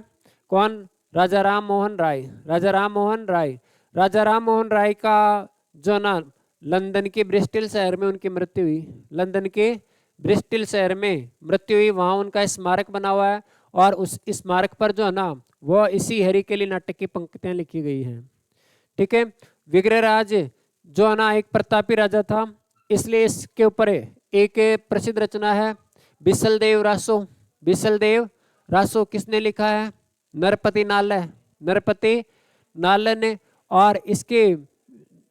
A: कौन? राजा राम मोहन राय। राजा राम मोहन राय, राजा राम मोहन राय का जो ना, लंदन के ब्रिस्टल शहर में उनकी मृत्यु हुई। लंदन के ब्रिस्टल शहर में मृत्यु हुई, वहाँ उनका स्मारक बना हुआ है, और उस स्मारक पर जो है ना, वो इसी हरिकेली नाटक की पंक्तियां लिखी गई हैं। ठीक है, विग्रहराज जो है ना एक प्रतापी राजा था, इसलिए इसके ऊपर एक प्रसिद्ध रचना है बिसलदेव रासो, बिसलदेव रासो किसने लिखा है? नरपति नालय, नरपति नालय ने। और इसके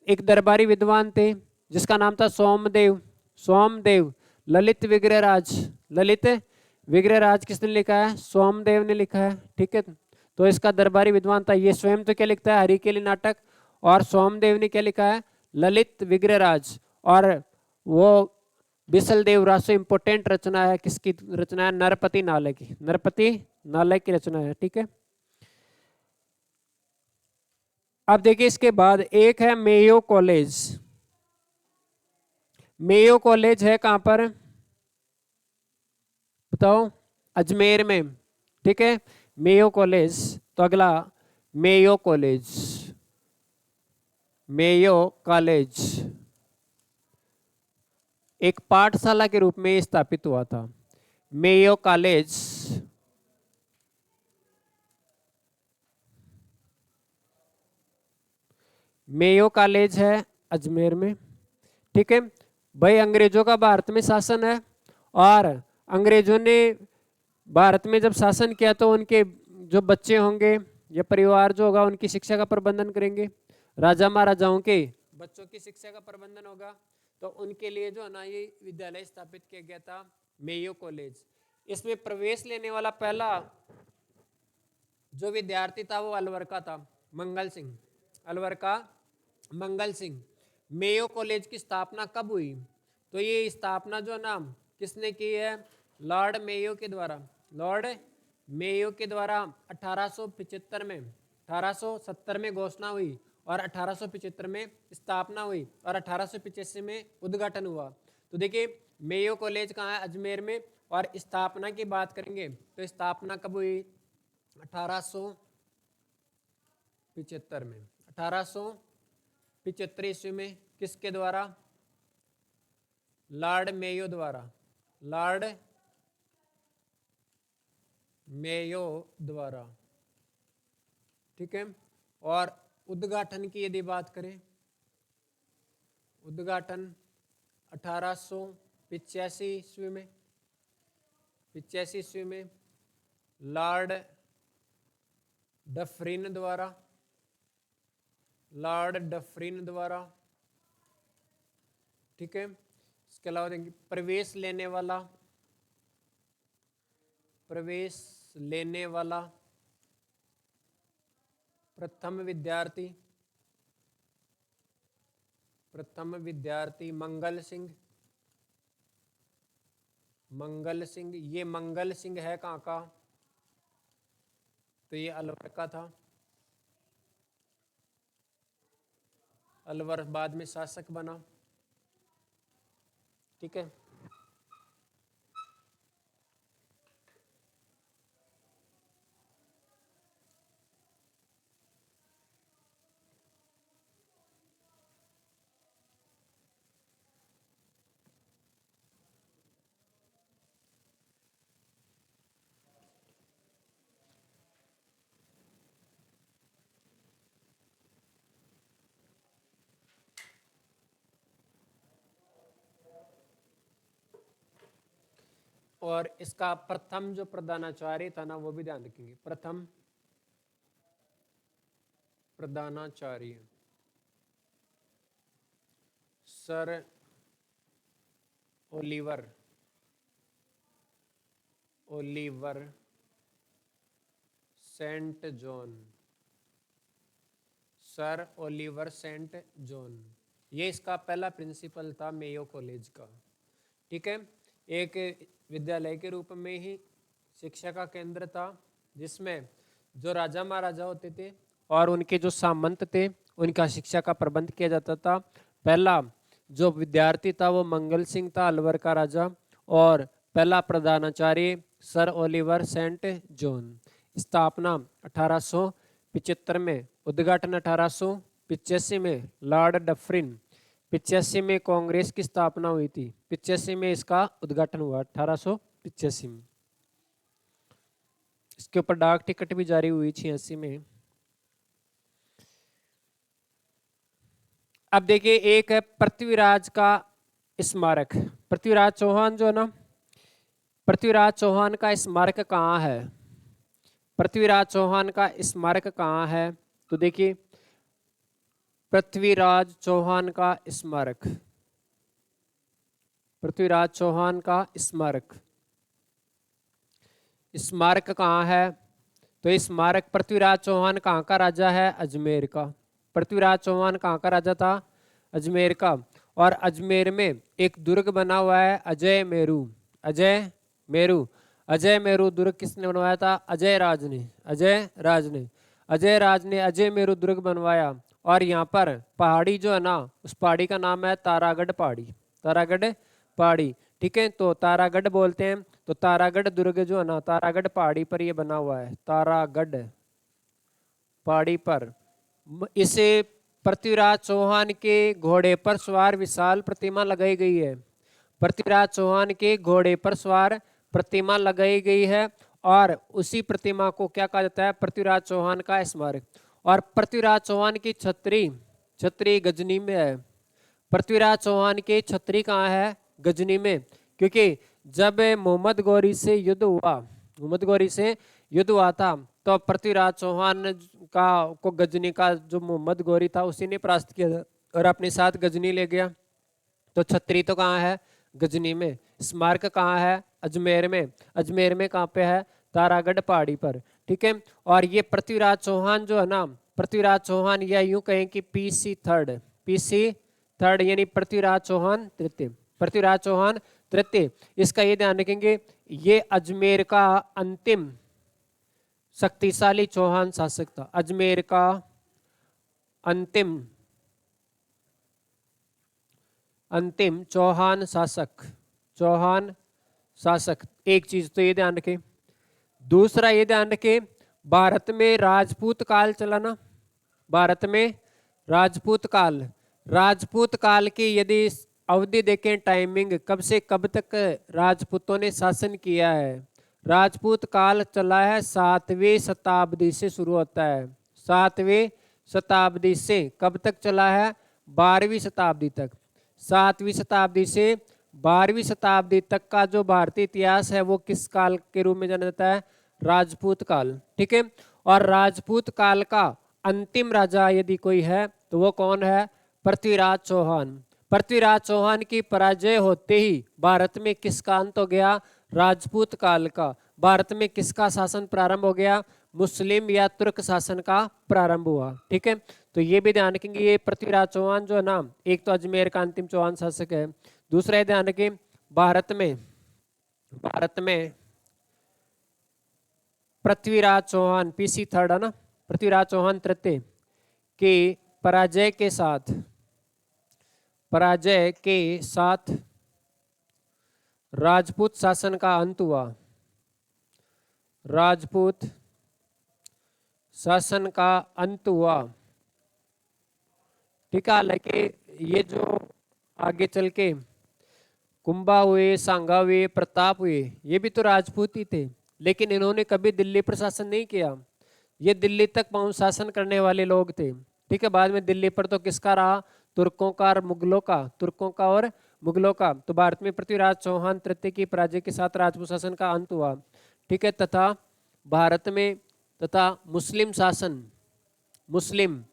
A: एक दरबारी विद्वान थे जिसका नाम था सोमदेव, सोमदेव। ललित विग्रहराज, ललित विग्रहराज किसने लिखा है? सोमदेव ने लिखा है। ठीक है, तो इसका दरबारी विद्वान था। ये स्वयं तो क्या लिखता है? हरिकेली नाटक। और सोमदेव ने क्या लिखा है? ललित विग्रहराज। और वो बिसलदेव रासो इंपोर्टेंट रचना है। किसकी रचना है? नरपति नालय की, नरपति नालय की रचना है। ठीक है, अब देखिए इसके बाद एक है मेयो कॉलेज। मेयो कॉलेज है कहां पर बताओ? अजमेर में। ठीक है, मेयो कॉलेज। तो अगला मेयो कॉलेज, मेयो कॉलेज एक पाठशाला के रूप में स्थापित हुआ था। मेयो कॉलेज मेयो कॉलेज है अजमेर में। ठीक है भाई, अंग्रेजों का भारत में शासन है और अंग्रेजों ने भारत में जब शासन किया तो उनके जो बच्चे होंगे या परिवार जो होगा उनकी शिक्षा का प्रबंधन करेंगे। राजा महाराजाओं के बच्चों की शिक्षा का प्रबंधन होगा, तो उनके लिए जो है ना ये विद्यालय स्थापित किया गया था, मेयो कॉलेज। इसमें प्रवेश लेने वाला पहला जो विद्यार्थी था वो अलवर का था, मंगल सिंह, अलवर का मंगल सिंह। मेयो कॉलेज की स्थापना कब हुई? तो ये स्थापना जो है ना किसने की है? लॉर्ड मेयो के द्वारा, लॉर्ड मेयो के द्वारा 1875 में, 1870 में घोषणा हुई और 1875 में स्थापना हुई और 1885 में उद्घाटन हुआ। तो देखिए मेयो कॉलेज कहाँ है? अजमेर में। और स्थापना की बात करेंगे तो स्थापना कब हुई? 1875 में, 1875 ईस्वी में। किसके द्वारा? लॉर्ड मेयो द्वारा, लॉर्ड मेयो द्वारा। ठीक है, और उद्घाटन की यदि बात करें, उद्घाटन 1885 ईस्वी में, 85 ईस्वी में लॉर्ड डफरिन द्वारा, लॉर्ड डफरिन द्वारा। ठीक है, इसके अलावा देखिए प्रवेश लेने वाला, प्रवेश लेने वाला प्रथम विद्यार्थी, प्रथम विद्यार्थी मंगल सिंह, मंगल सिंह। ये मंगल सिंह है कहाँ का? तो ये अलवर का था। अलवर बाद में शासक बना। ठीक है, और इसका प्रथम जो प्रधानाचार्य था ना वो भी ध्यान रखेंगे। प्रथम प्रधानाचार्य sir Oliver, Oliver Saint John, sir Oliver Saint John. ये इसका पहला प्रिंसिपल था मेयो कॉलेज का। ठीक है, एक विद्यालय के रूप में ही शिक्षा का केंद्र था जिसमें जो राजा महाराजा होते थे और उनके जो सामंत थे उनका शिक्षा का प्रबंध किया जाता था। पहला जो विद्यार्थी था वो मंगल सिंह था, अलवर का राजा। और पहला प्रधानाचार्य सर ओलिवर सेंट जॉन। स्थापना 1875 में, उद्घाटन 1885 में लॉर्ड डफरिन। 85 में कांग्रेस की स्थापना हुई थी, 85 में इसका उद्घाटन हुआ, 1885 में। इसके ऊपर डाक टिकट भी जारी हुई 86 में। अब देखिए एक है पृथ्वीराज का स्मारक। पृथ्वीराज चौहान जो है ना, पृथ्वीराज चौहान का स्मारक कहाँ है? पृथ्वीराज चौहान का स्मारक कहाँ है? तो देखिए, पृथ्वीराज चौहान का स्मारक, पृथ्वीराज चौहान का स्मारक, स्मारक कहाँ है? तो स्मारक, पृथ्वीराज चौहान कहाँ का राजा है? अजमेर का। पृथ्वीराज चौहान कहाँ का राजा था? अजमेर का। और अजमेर में एक दुर्ग बना हुआ है, अजय मेरू। अजय मेरू, अजय मेरू दुर्ग किसने बनवाया था? अजय राज ने। अजय राज ने, अजय राज ने अजय मेरू दुर्ग बनवाया। और यहाँ पर पहाड़ी जो है ना, उस पहाड़ी का नाम है तारागढ़ पहाड़ी। तारागढ़ पहाड़ी, ठीक है। तो तारागढ़ बोलते हैं। तो तारागढ़ दुर्ग जो है ना, तारागढ़ पहाड़ी पर ये बना हुआ है, तारागढ़ पहाड़ी पर। इसे पृथ्वीराज चौहान के घोड़े पर सवार विशाल प्रतिमा लगाई गई है। पृथ्वीराज चौहान के घोड़े पर सवार प्रतिमा लगाई गई है। और उसी प्रतिमा को क्या कहा जाता है? पृथ्वीराज चौहान का स्मारक। और पृथ्वीराज चौहान की छतरी, छतरी गजनी में है। पृथ्वीराज चौहान की छतरी कहाँ है? गजनी में। क्योंकि जब मोहम्मद गौरी से युद्ध हुआ, मोहम्मद गौरी से युद्ध हुआ था, तो पृथ्वीराज चौहान का को गजनी का जो मोहम्मद गौरी था उसी ने परास्त किया और अपने साथ गजनी ले गया। तो छतरी तो कहाँ है? गजनी में। स्मारक कहाँ है? अजमेर में। अजमेर में कहाँ पे है? तारागढ़ पहाड़ी पर, ठीक है। और ये पृथ्वीराज चौहान जो है ना, पृथ्वीराज चौहान, या यूं कहें कि PC थर्ड, PC थर्ड यानी पृथ्वीराज चौहान तृतीय, पृथ्वीराज चौहान तृतीय। इसका ये ध्यान रखेंगे, ये अजमेर का अंतिम शक्तिशाली चौहान शासक था। अजमेर का अंतिम चौहान शासक, चौहान शासक। एक चीज तो ये ध्यान रखें। दूसरा ये ध्यान रखें, भारत में राजपूत काल चला ना, भारत में राजपूत काल, राजपूत काल की यदि अवधि देखें, टाइमिंग, कब से कब तक राजपूतों ने शासन किया है? राजपूत काल चला है 7वीं शताब्दी से शुरू होता है। 7वीं शताब्दी से कब तक चला है? 12वीं शताब्दी तक। 7वीं शताब्दी से 12वीं शताब्दी तक का जो भारतीय इतिहास है वो किस काल के रूप में जाना जाता है? राजपूत काल, ठीक है। और राजपूत काल का अंतिम राजा यदि कोई है तो वो कौन है? पृथ्वीराज चौहान। पृथ्वीराज चौहान की पराजय होते ही भारत में किसका अंत हो गया? राजपूत काल का। भारत में किसका शासन प्रारंभ हो गया? मुस्लिम या तुर्क शासन का प्रारंभ हुआ, ठीक है। तो ये भी ध्यान रखेंगे, ये पृथ्वीराज चौहान जो है ना, एक तो अजमेर का अंतिम चौहान शासक है। दूसरा ध्यान रखें, भारत में पृथ्वीराज चौहान PC थर्ड है ना, पृथ्वीराज चौहान तृतीय की पराजय के साथ राजपूत शासन का अंत हुआ। राजपूत शासन का अंत हुआ, ठीक है। हालांकि ये जो आगे चल के कुंभा हुए, सांगा हुए, प्रताप हुए, ये भी तो राजपूत ही थे, लेकिन इन्होंने कभी दिल्ली पर शासन नहीं किया। ये दिल्ली तक पहुंच शासन करने वाले लोग थे, ठीक है। बाद में दिल्ली पर तो किसका रहा? तुर्कों का और मुगलों का, तुर्कों का और मुगलों का। तो भारत में पृथ्वीराज चौहान तृतीय की पराजय के साथ राजपूत शासन का अंत हुआ, ठीक है। तथा भारत में मुस्लिम शासन, मुस्लिम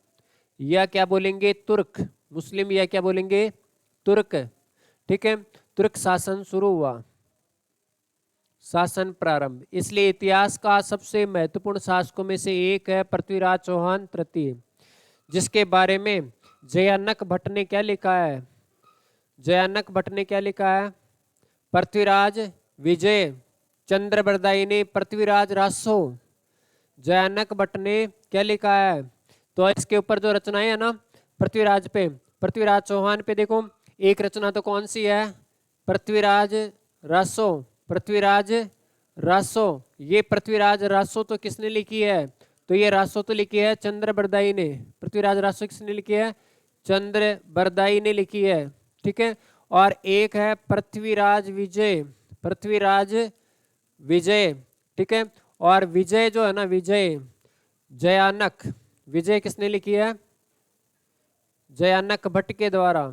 A: या क्या बोलेंगे? तुर्क, मुस्लिम या क्या बोलेंगे? तुर्क, ठीक है। तुर्क शासन शुरू हुआ, शासन प्रारंभ। इसलिए इतिहास का सबसे महत्वपूर्ण शासकों में से एक है पृथ्वीराज चौहान तृतीय, जिसके बारे में जयानक भट्ट ने क्या लिखा है? जयानक भट्ट ने क्या लिखा है? पृथ्वीराज विजय चंद्रबरदाई ने पृथ्वीराज रासो। जयानक भट्ट ने क्या लिखा है? तो इसके ऊपर जो रचनाएं है ना पृथ्वीराज पे, पृथ्वीराज चौहान पे, देखो एक रचना तो कौन सी है? पृथ्वीराज रासो, पृथ्वीराज रासो। ये पृथ्वीराज रासो तो किसने लिखी है? तो ये रासो तो लिखी है चंद्रबरदाई ने। पृथ्वीराज रासो किसने लिखी है? चंद्रबरदाई ने लिखी है, ठीक है। और एक है पृथ्वीराज विजय, पृथ्वीराज विजय, ठीक है। और विजय जो है ना, विजय जयानक, विजय किसने लिखी है? जयानक भट्ट के द्वारा।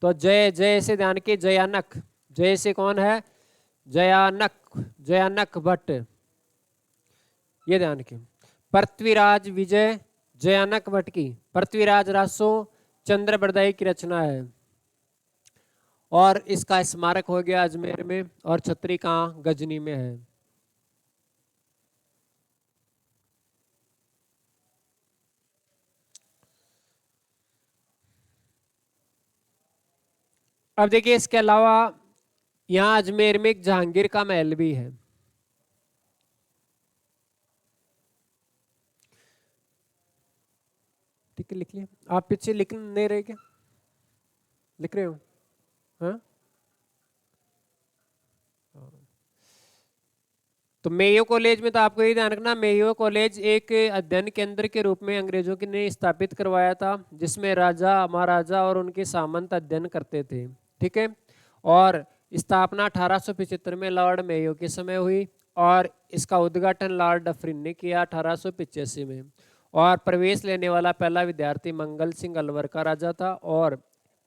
A: तो जय, जय से ध्यान के, जयानक, जय से कौन है? जयानक भट्ट, ये ध्यान रखें। पृथ्वीराज विजय जयानक भट्ट की पृथ्वीराज रासो चंद्र बरदाई की रचना है। और इसका स्मारक हो गया अजमेर में, और छतरी कहाँ, गजनी में है। अब देखिए इसके अलावा यहाँ अजमेर में एक जहांगीर का महल भी है। ठीक है, लिख लिया आप, पीछे लिख नहीं रहे क्या, लिख रहे हो? हाँ, तो मेयो कॉलेज में तो आपको ये ध्यान रखना, मेयो कॉलेज एक अध्ययन केंद्र के रूप में अंग्रेजों ने स्थापित करवाया था, जिसमें राजा महाराजा और उनके सामंत अध्ययन करते थे। ठीक है, और स्थापना 1875 में लॉर्ड मेयो के समय हुई, और इसका उद्घाटन लॉर्ड डफरिन ने किया 1885 में। और प्रवेश लेने वाला पहला विद्यार्थी मंगल सिंह अलवर का राजा था, और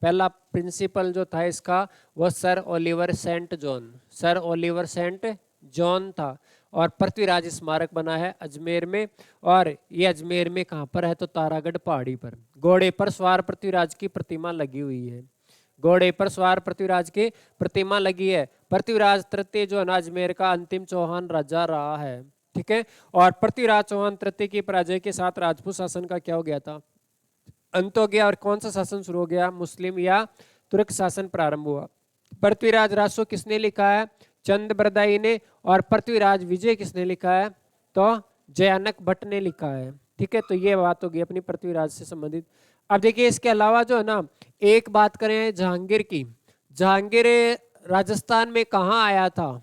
A: पहला प्रिंसिपल जो था इसका वह सर ओलिवर सेंट जॉन था। और पृथ्वीराज स्मारक बना है अजमेर में, और ये अजमेर में कहाँ पर है, तो तारागढ़ पहाड़ी पर घोड़े पर सवार पृथ्वीराज की प्रतिमा लगी हुई है। घोड़े पर सवार पृथ्वीराज की प्रतिमा लगी है। पृथ्वीराज तृतीय जो है ना अजमेर का अंतिम चौहान राजा रहा है। ठीक है, और पृथ्वीराज चौहान तृतीय की पराजय के साथ राजपूत शासन का क्या हो गया था, अंत हो गया। और कौन सा शासन शुरू हो गया, मुस्लिम या तुर्क शासन प्रारंभ हुआ। पृथ्वीराज रासो किसने लिखा है, चंद बरदाई ने। और पृथ्वीराज विजय किसने लिखा है, तो जयानक भट्ट ने लिखा है। ठीक है, तो ये बात होगी अपनी पृथ्वीराज से संबंधित। अब देखिए इसके अलावा जो है ना, एक बात करें जहांगीर की। जहांगीर राजस्थान में कहाँ आया था,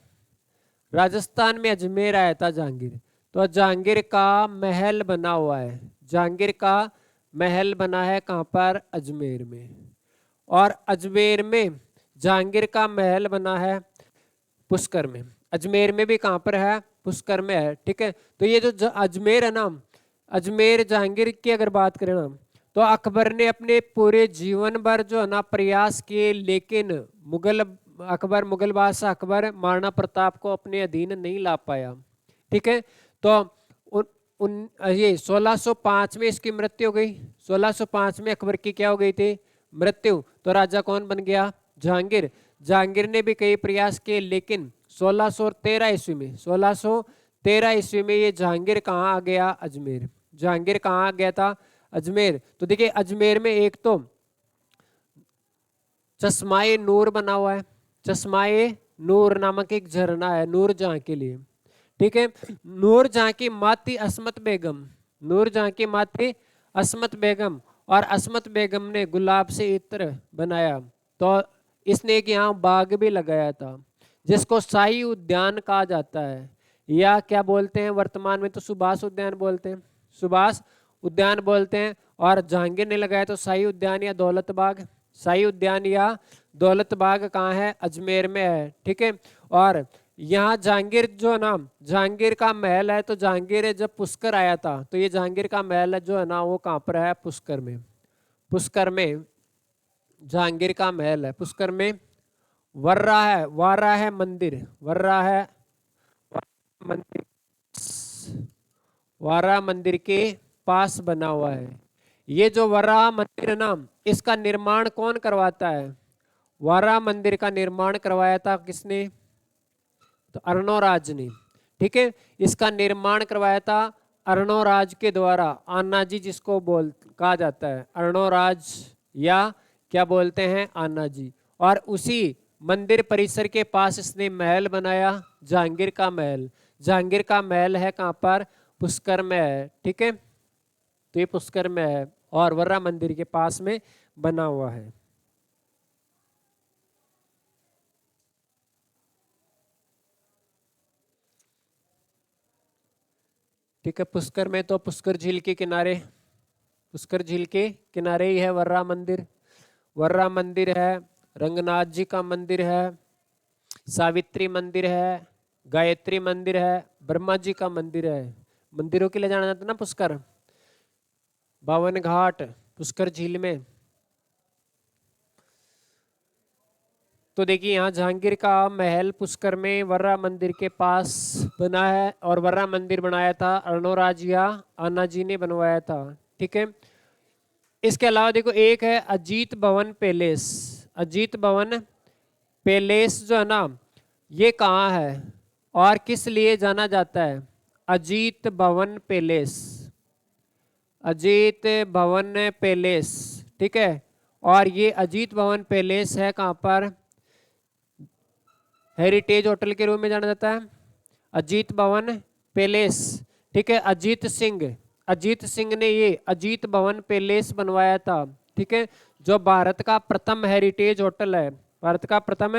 A: राजस्थान में अजमेर आया था जहांगीर। तो जहांगीर का महल बना हुआ है, जहांगीर का महल बना है कहाँ पर, अजमेर में। और अजमेर में जहांगीर का महल बना है पुष्कर में। अजमेर में भी कहाँ पर है, पुष्कर में है। ठीक है, तो ये जो अजमेर है ना, अजमेर जहांगीर की अगर बात करें ना, तो अकबर ने अपने पूरे जीवन भर जो है ना प्रयास किए, लेकिन मुगल बादशाह अकबर महाराणा प्रताप को अपने अधीन नहीं ला पाया। ठीक है, तो ये 1605 में इसकी मृत्यु हो गई। 1605 में अकबर की क्या हो गई थी, मृत्यु। तो राजा कौन बन गया, जहांगीर। जहांगीर ने भी कई प्रयास किए, लेकिन 1613 ईस्वी में 1613 ईस्वी में ये जहांगीर कहाँ आ गया, अजमेर। जहांगीर कहाँ आ गया था, अजमेर। तो देखिए अजमेर में एक तो चश्माए नूर बना हुआ है, चश्माए नूर नामक एक झरना है नूर जहां के लिए। ठीक है, नूर जहां की माती अस्मत बेगम, नूर जहां की माती अस्मत बेगम, और अस्मत बेगम ने गुलाब से इत्र बनाया। तो इसने एक यहाँ बाग भी लगाया था, जिसको शाही उद्यान कहा जाता है, या क्या बोलते हैं वर्तमान में, तो सुभाष उद्यान बोलते हैं, सुभाष उद्यान बोलते हैं। और जहांगीर ने लगाया तो शाही उद्यान या दौलत बाग, शाही उद्यान या दौलत बाग कहाँ है, अजमेर में है। ठीक है, और यहाँ जहांगीर जो है ना, जहांगीर का महल है। तो जहांगीर जब पुष्कर आया था, तो ये जहांगीर का महल जो है ना वो कहाँ पर है, पुष्कर में। पुष्कर में जहांगीर का महल है, पुष्कर में। वारा है मंदिर, वर्रा है मंदिर, वारा मंदिर के पास बना हुआ है। ये जो वराह मंदिर है ना, इसका निर्माण कौन करवाता है, वारा मंदिर का निर्माण करवाया था किसने, तो अर्णोराज ने। ठीक है, इसका निर्माण करवाया था अर्णोराज के द्वारा, आन्ना जी जिसको कहा जाता है, अर्णोराज या क्या बोलते हैं, आन्ना जी। और उसी मंदिर परिसर के पास इसने महल बनाया, जहांगीर का महल। जहांगीर का महल है कहाँ पर, पुष्कर में है। ठीक है, तो ये पुष्कर में है और वर्रा मंदिर के पास में बना हुआ है। ठीक है, पुष्कर में तो पुष्कर झील के किनारे, पुष्कर झील के किनारे ही है वर्रा मंदिर। वर्रा मंदिर है, रंगनाथ जी का मंदिर है, सावित्री मंदिर है, गायत्री मंदिर है, ब्रह्मा जी का मंदिर है। मंदिरों के लिए जाना जाता है ना पुष्कर, बावन घाट पुष्कर झील में। तो देखिए यहाँ जहांगीर का महल पुष्कर में वर्रा मंदिर के पास बना है और वर्रा मंदिर बनाया था अर्णोराज या अन्ना जी ने बनवाया था। ठीक है, इसके अलावा देखो एक है अजीत भवन पैलेस। अजीत भवन पैलेस जो है ना, ये कहाँ है और किस लिए जाना जाता है? अजीत भवन पैलेस, अजीत भवन पैलेस। ठीक है, और ये अजीत भवन पैलेस है कहाँ पर? हेरिटेज होटल के रूप में जाना जाता है अजीत भवन पैलेस। ठीक है, अजीत सिंह ने ये अजीत भवन पैलेस बनवाया था। ठीक है, जो भारत का प्रथम हेरिटेज होटल है, भारत का प्रथम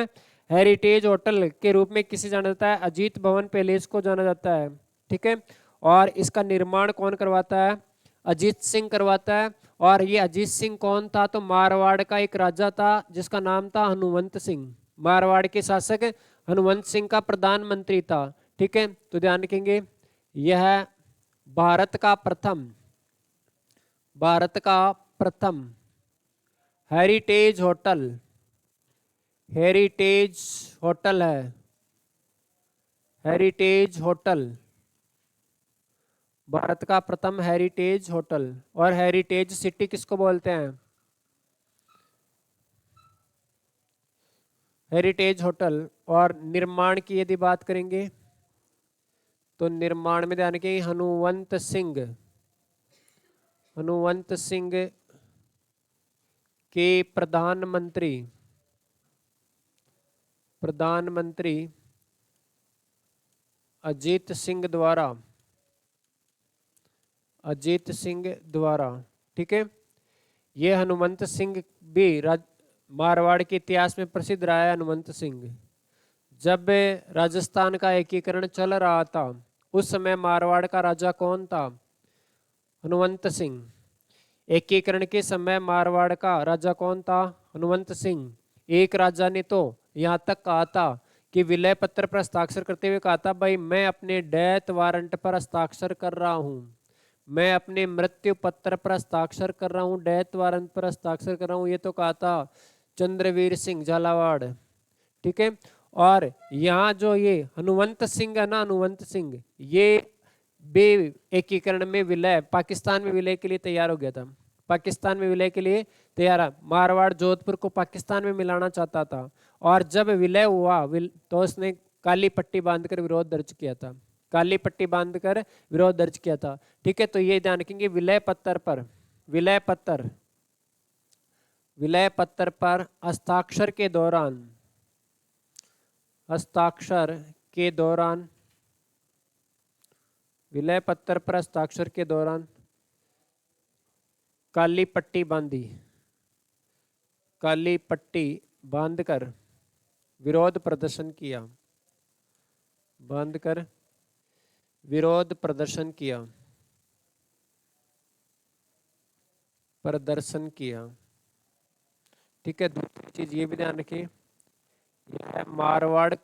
A: हेरिटेज होटल के रूप में किसे जाना जाता है? अजीत भवन पैलेस को जाना जाता है। ठीक है, और इसका निर्माण कौन करवाता है? अजीत सिंह करवाता है। और ये अजीत सिंह कौन था? तो मारवाड़ का एक राजा था जिसका नाम था हनुमंत सिंह। मारवाड़ के शासक हनुमंत सिंह का प्रधानमंत्री था। ठीक है, तो ध्यान रखेंगे यह भारत का प्रथम हेरिटेज होटल है। हेरिटेज होटल, भारत का प्रथम हेरिटेज होटल। और हेरिटेज सिटी किसको बोलते हैं? Heritage hotel. और निर्माण की यदि बात करेंगे तो निर्माण में ध्यान रखिए हनुमंत सिंह के प्रधानमंत्री अजीत सिंह द्वारा। ठीक है, ये हनुमंत सिंह भी मारवाड़ के इतिहास में प्रसिद्ध रहा है। हनुमंत सिंह, जब राजस्थान का एकीकरण चल रहा था उस समय मारवाड़ का राजा कौन था? हनुमंत सिंह। एकीकरण के समय मारवाड़ का राजा कौन था? हनुमंत सिंह। एक राजा ने तो यहाँ तक कहा था कि विलय पत्र पर हस्ताक्षर करते हुए कहा था, भाई मैं अपने डेथ वारंट पर हस्ताक्षर कर रहा हूँ, मैं अपने मृत्यु पत्र पर हस्ताक्षर कर रहा हूँ, डेथ वारंट पर हस्ताक्षर कर रहा हूँ। ये तो कहा था चंद्रवीर सिंह झालावाड़। ठीक है, और यहाँ जो ये हनुमंत सिंह है ना, हनुमंत सिंह ये बे एकीकरण में विलय, पाकिस्तान में विलय के लिए तैयार हो गया था। पाकिस्तान में विलय के लिए तैयार, मारवाड़ जोधपुर को पाकिस्तान में मिलाना चाहता था। और जब विलय हुआ तो उसने काली पट्टी बांधकर विरोध दर्ज किया था। काली पट्टी बांधकर विरोध दर्ज किया था। ठीक है, तो ये ध्यान रखेंगे विलय पत्र पर हस्ताक्षर के दौरान विलय पत्र पर हस्ताक्षर के दौरान काली पट्टी बांधकर विरोध प्रदर्शन किया। ठीक है, दूसरी चीज ये भी ध्यान रखिए, यह मारवाड़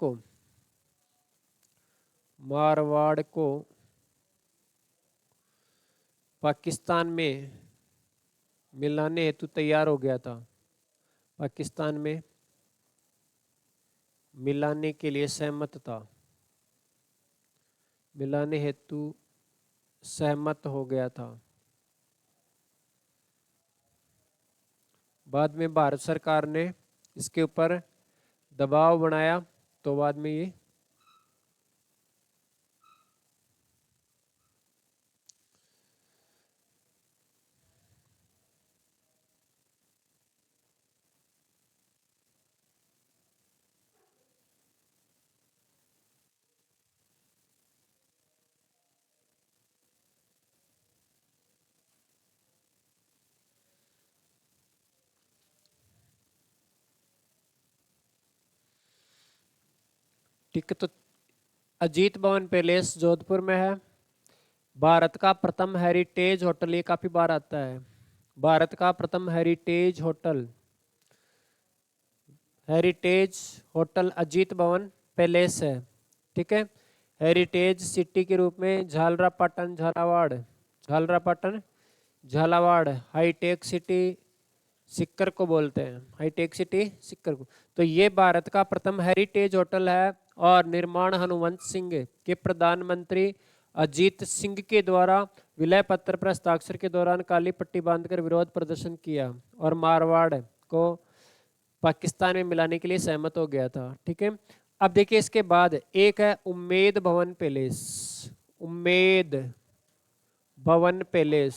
A: को पाकिस्तान में मिलाने हेतु तैयार हो गया था। पाकिस्तान में मिलाने के लिए सहमत था, मिलाने हेतु सहमत हो गया था। बाद में भारत सरकार ने इसके ऊपर दबाव बनाया तो बाद में ये ठीक है। तो अजीत भवन पैलेस जोधपुर में है, भारत का प्रथम हेरिटेज होटल, ये काफी बार आता है, भारत का प्रथम हेरिटेज होटल अजीत भवन पैलेस है। ठीक है, हेरिटेज सिटी के रूप में झालरापाटन झालावाड़ हाईटेक सिटी सिक्कर को बोलते हैं, हाईटेक सिटी सिक्कर को। तो ये भारत का प्रथम हेरिटेज होटल है और निर्माण हनुवंत सिंह के प्रधानमंत्री अजीत सिंह के द्वारा विलय पत्र पर हस्ताक्षर के दौरान काली पट्टी बांधकर विरोध प्रदर्शन किया और मारवाड़ को पाकिस्तान में मिलाने के लिए सहमत हो गया था। ठीक है, अब देखिए इसके बाद एक है उम्मेद भवन पैलेस। उम्मेद भवन पैलेस,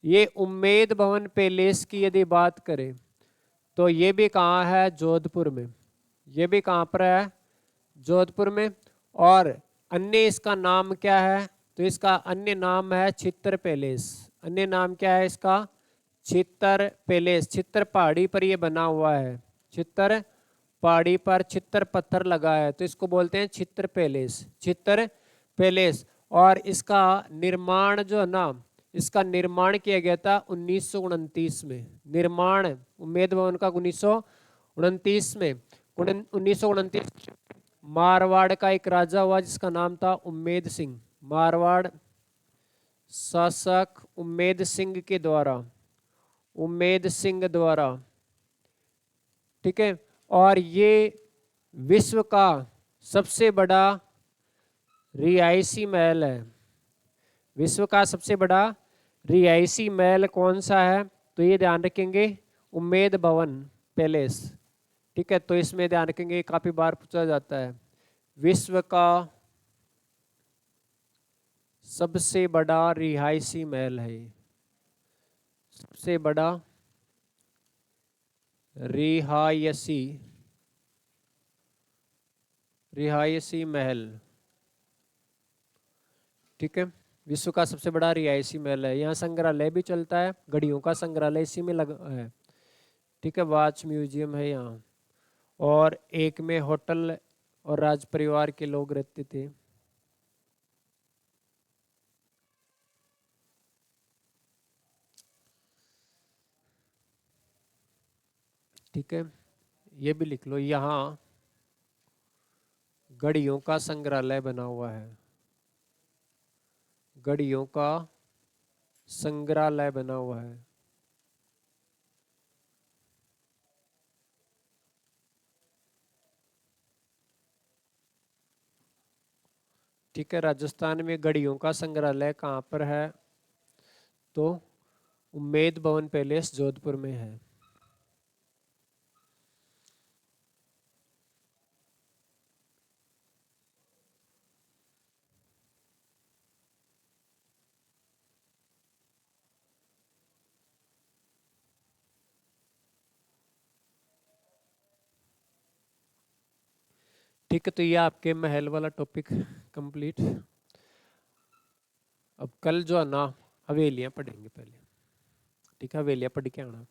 A: ये उम्मेद भवन पैलेस की यदि बात करें तो ये भी कहाँ है, जोधपुर में। ये भी कहाँ पर है, जोधपुर में। और अन्य इसका नाम क्या है, तो इसका अन्य नाम है चित्तर पैलेस। अन्य नाम क्या है इसका, चित्तर पैलेस। चित्तर पहाड़ी पर ये बना हुआ है, चित्तर पहाड़ी पर चित्तर पत्थर लगा है, तो इसको बोलते हैं चित्तर पैलेस, चित्तर पैलेस। और इसका निर्माण जो है ना, इसका निर्माण किया गया था 1929 में। निर्माण उम्मेद भवन का 1929 में। 1929 मारवाड़ का एक राजा हुआ जिसका नाम था उम्मेद सिंह। मारवाड़ शासक उम्मेद सिंह के द्वारा, उम्मेद सिंह द्वारा, ठीक है। और ये विश्व का सबसे बड़ा रिहायशी महल है। विश्व का सबसे बड़ा रिहायशी महल कौन सा है, तो ये ध्यान रखेंगे उम्मेद भवन पैलेस। ठीक है, तो इसमें ध्यान रखेंगे, काफी बार पूछा जाता है। विश्व का सबसे बड़ा रिहायशी महल है, सबसे बड़ा रिहायशी महल। ठीक है, विश्व का सबसे बड़ा रिहायशी महल है। यहाँ संग्रहालय भी चलता है, घड़ियों का संग्रहालय इसी में लगा है। ठीक है, वॉच म्यूजियम है यहाँ। और एक में होटल और राज परिवार के लोग रहते थे। ठीक है, ये भी लिख लो, यहाँ घड़ियों का संग्रहालय बना हुआ है, घड़ियों का संग्रहालय बना हुआ है। ठीक है, राजस्थान में घड़ियों का संग्रहालय कहाँ पर है, तो उम्मेद भवन पैलेस जोधपुर में है। ठीक है, तो ये आपके महल वाला टॉपिक कंप्लीट। अब कल जो है ना हवेलियां पढ़ेंगे पहले। ठीक है, हवेलियां पढ़ के आना।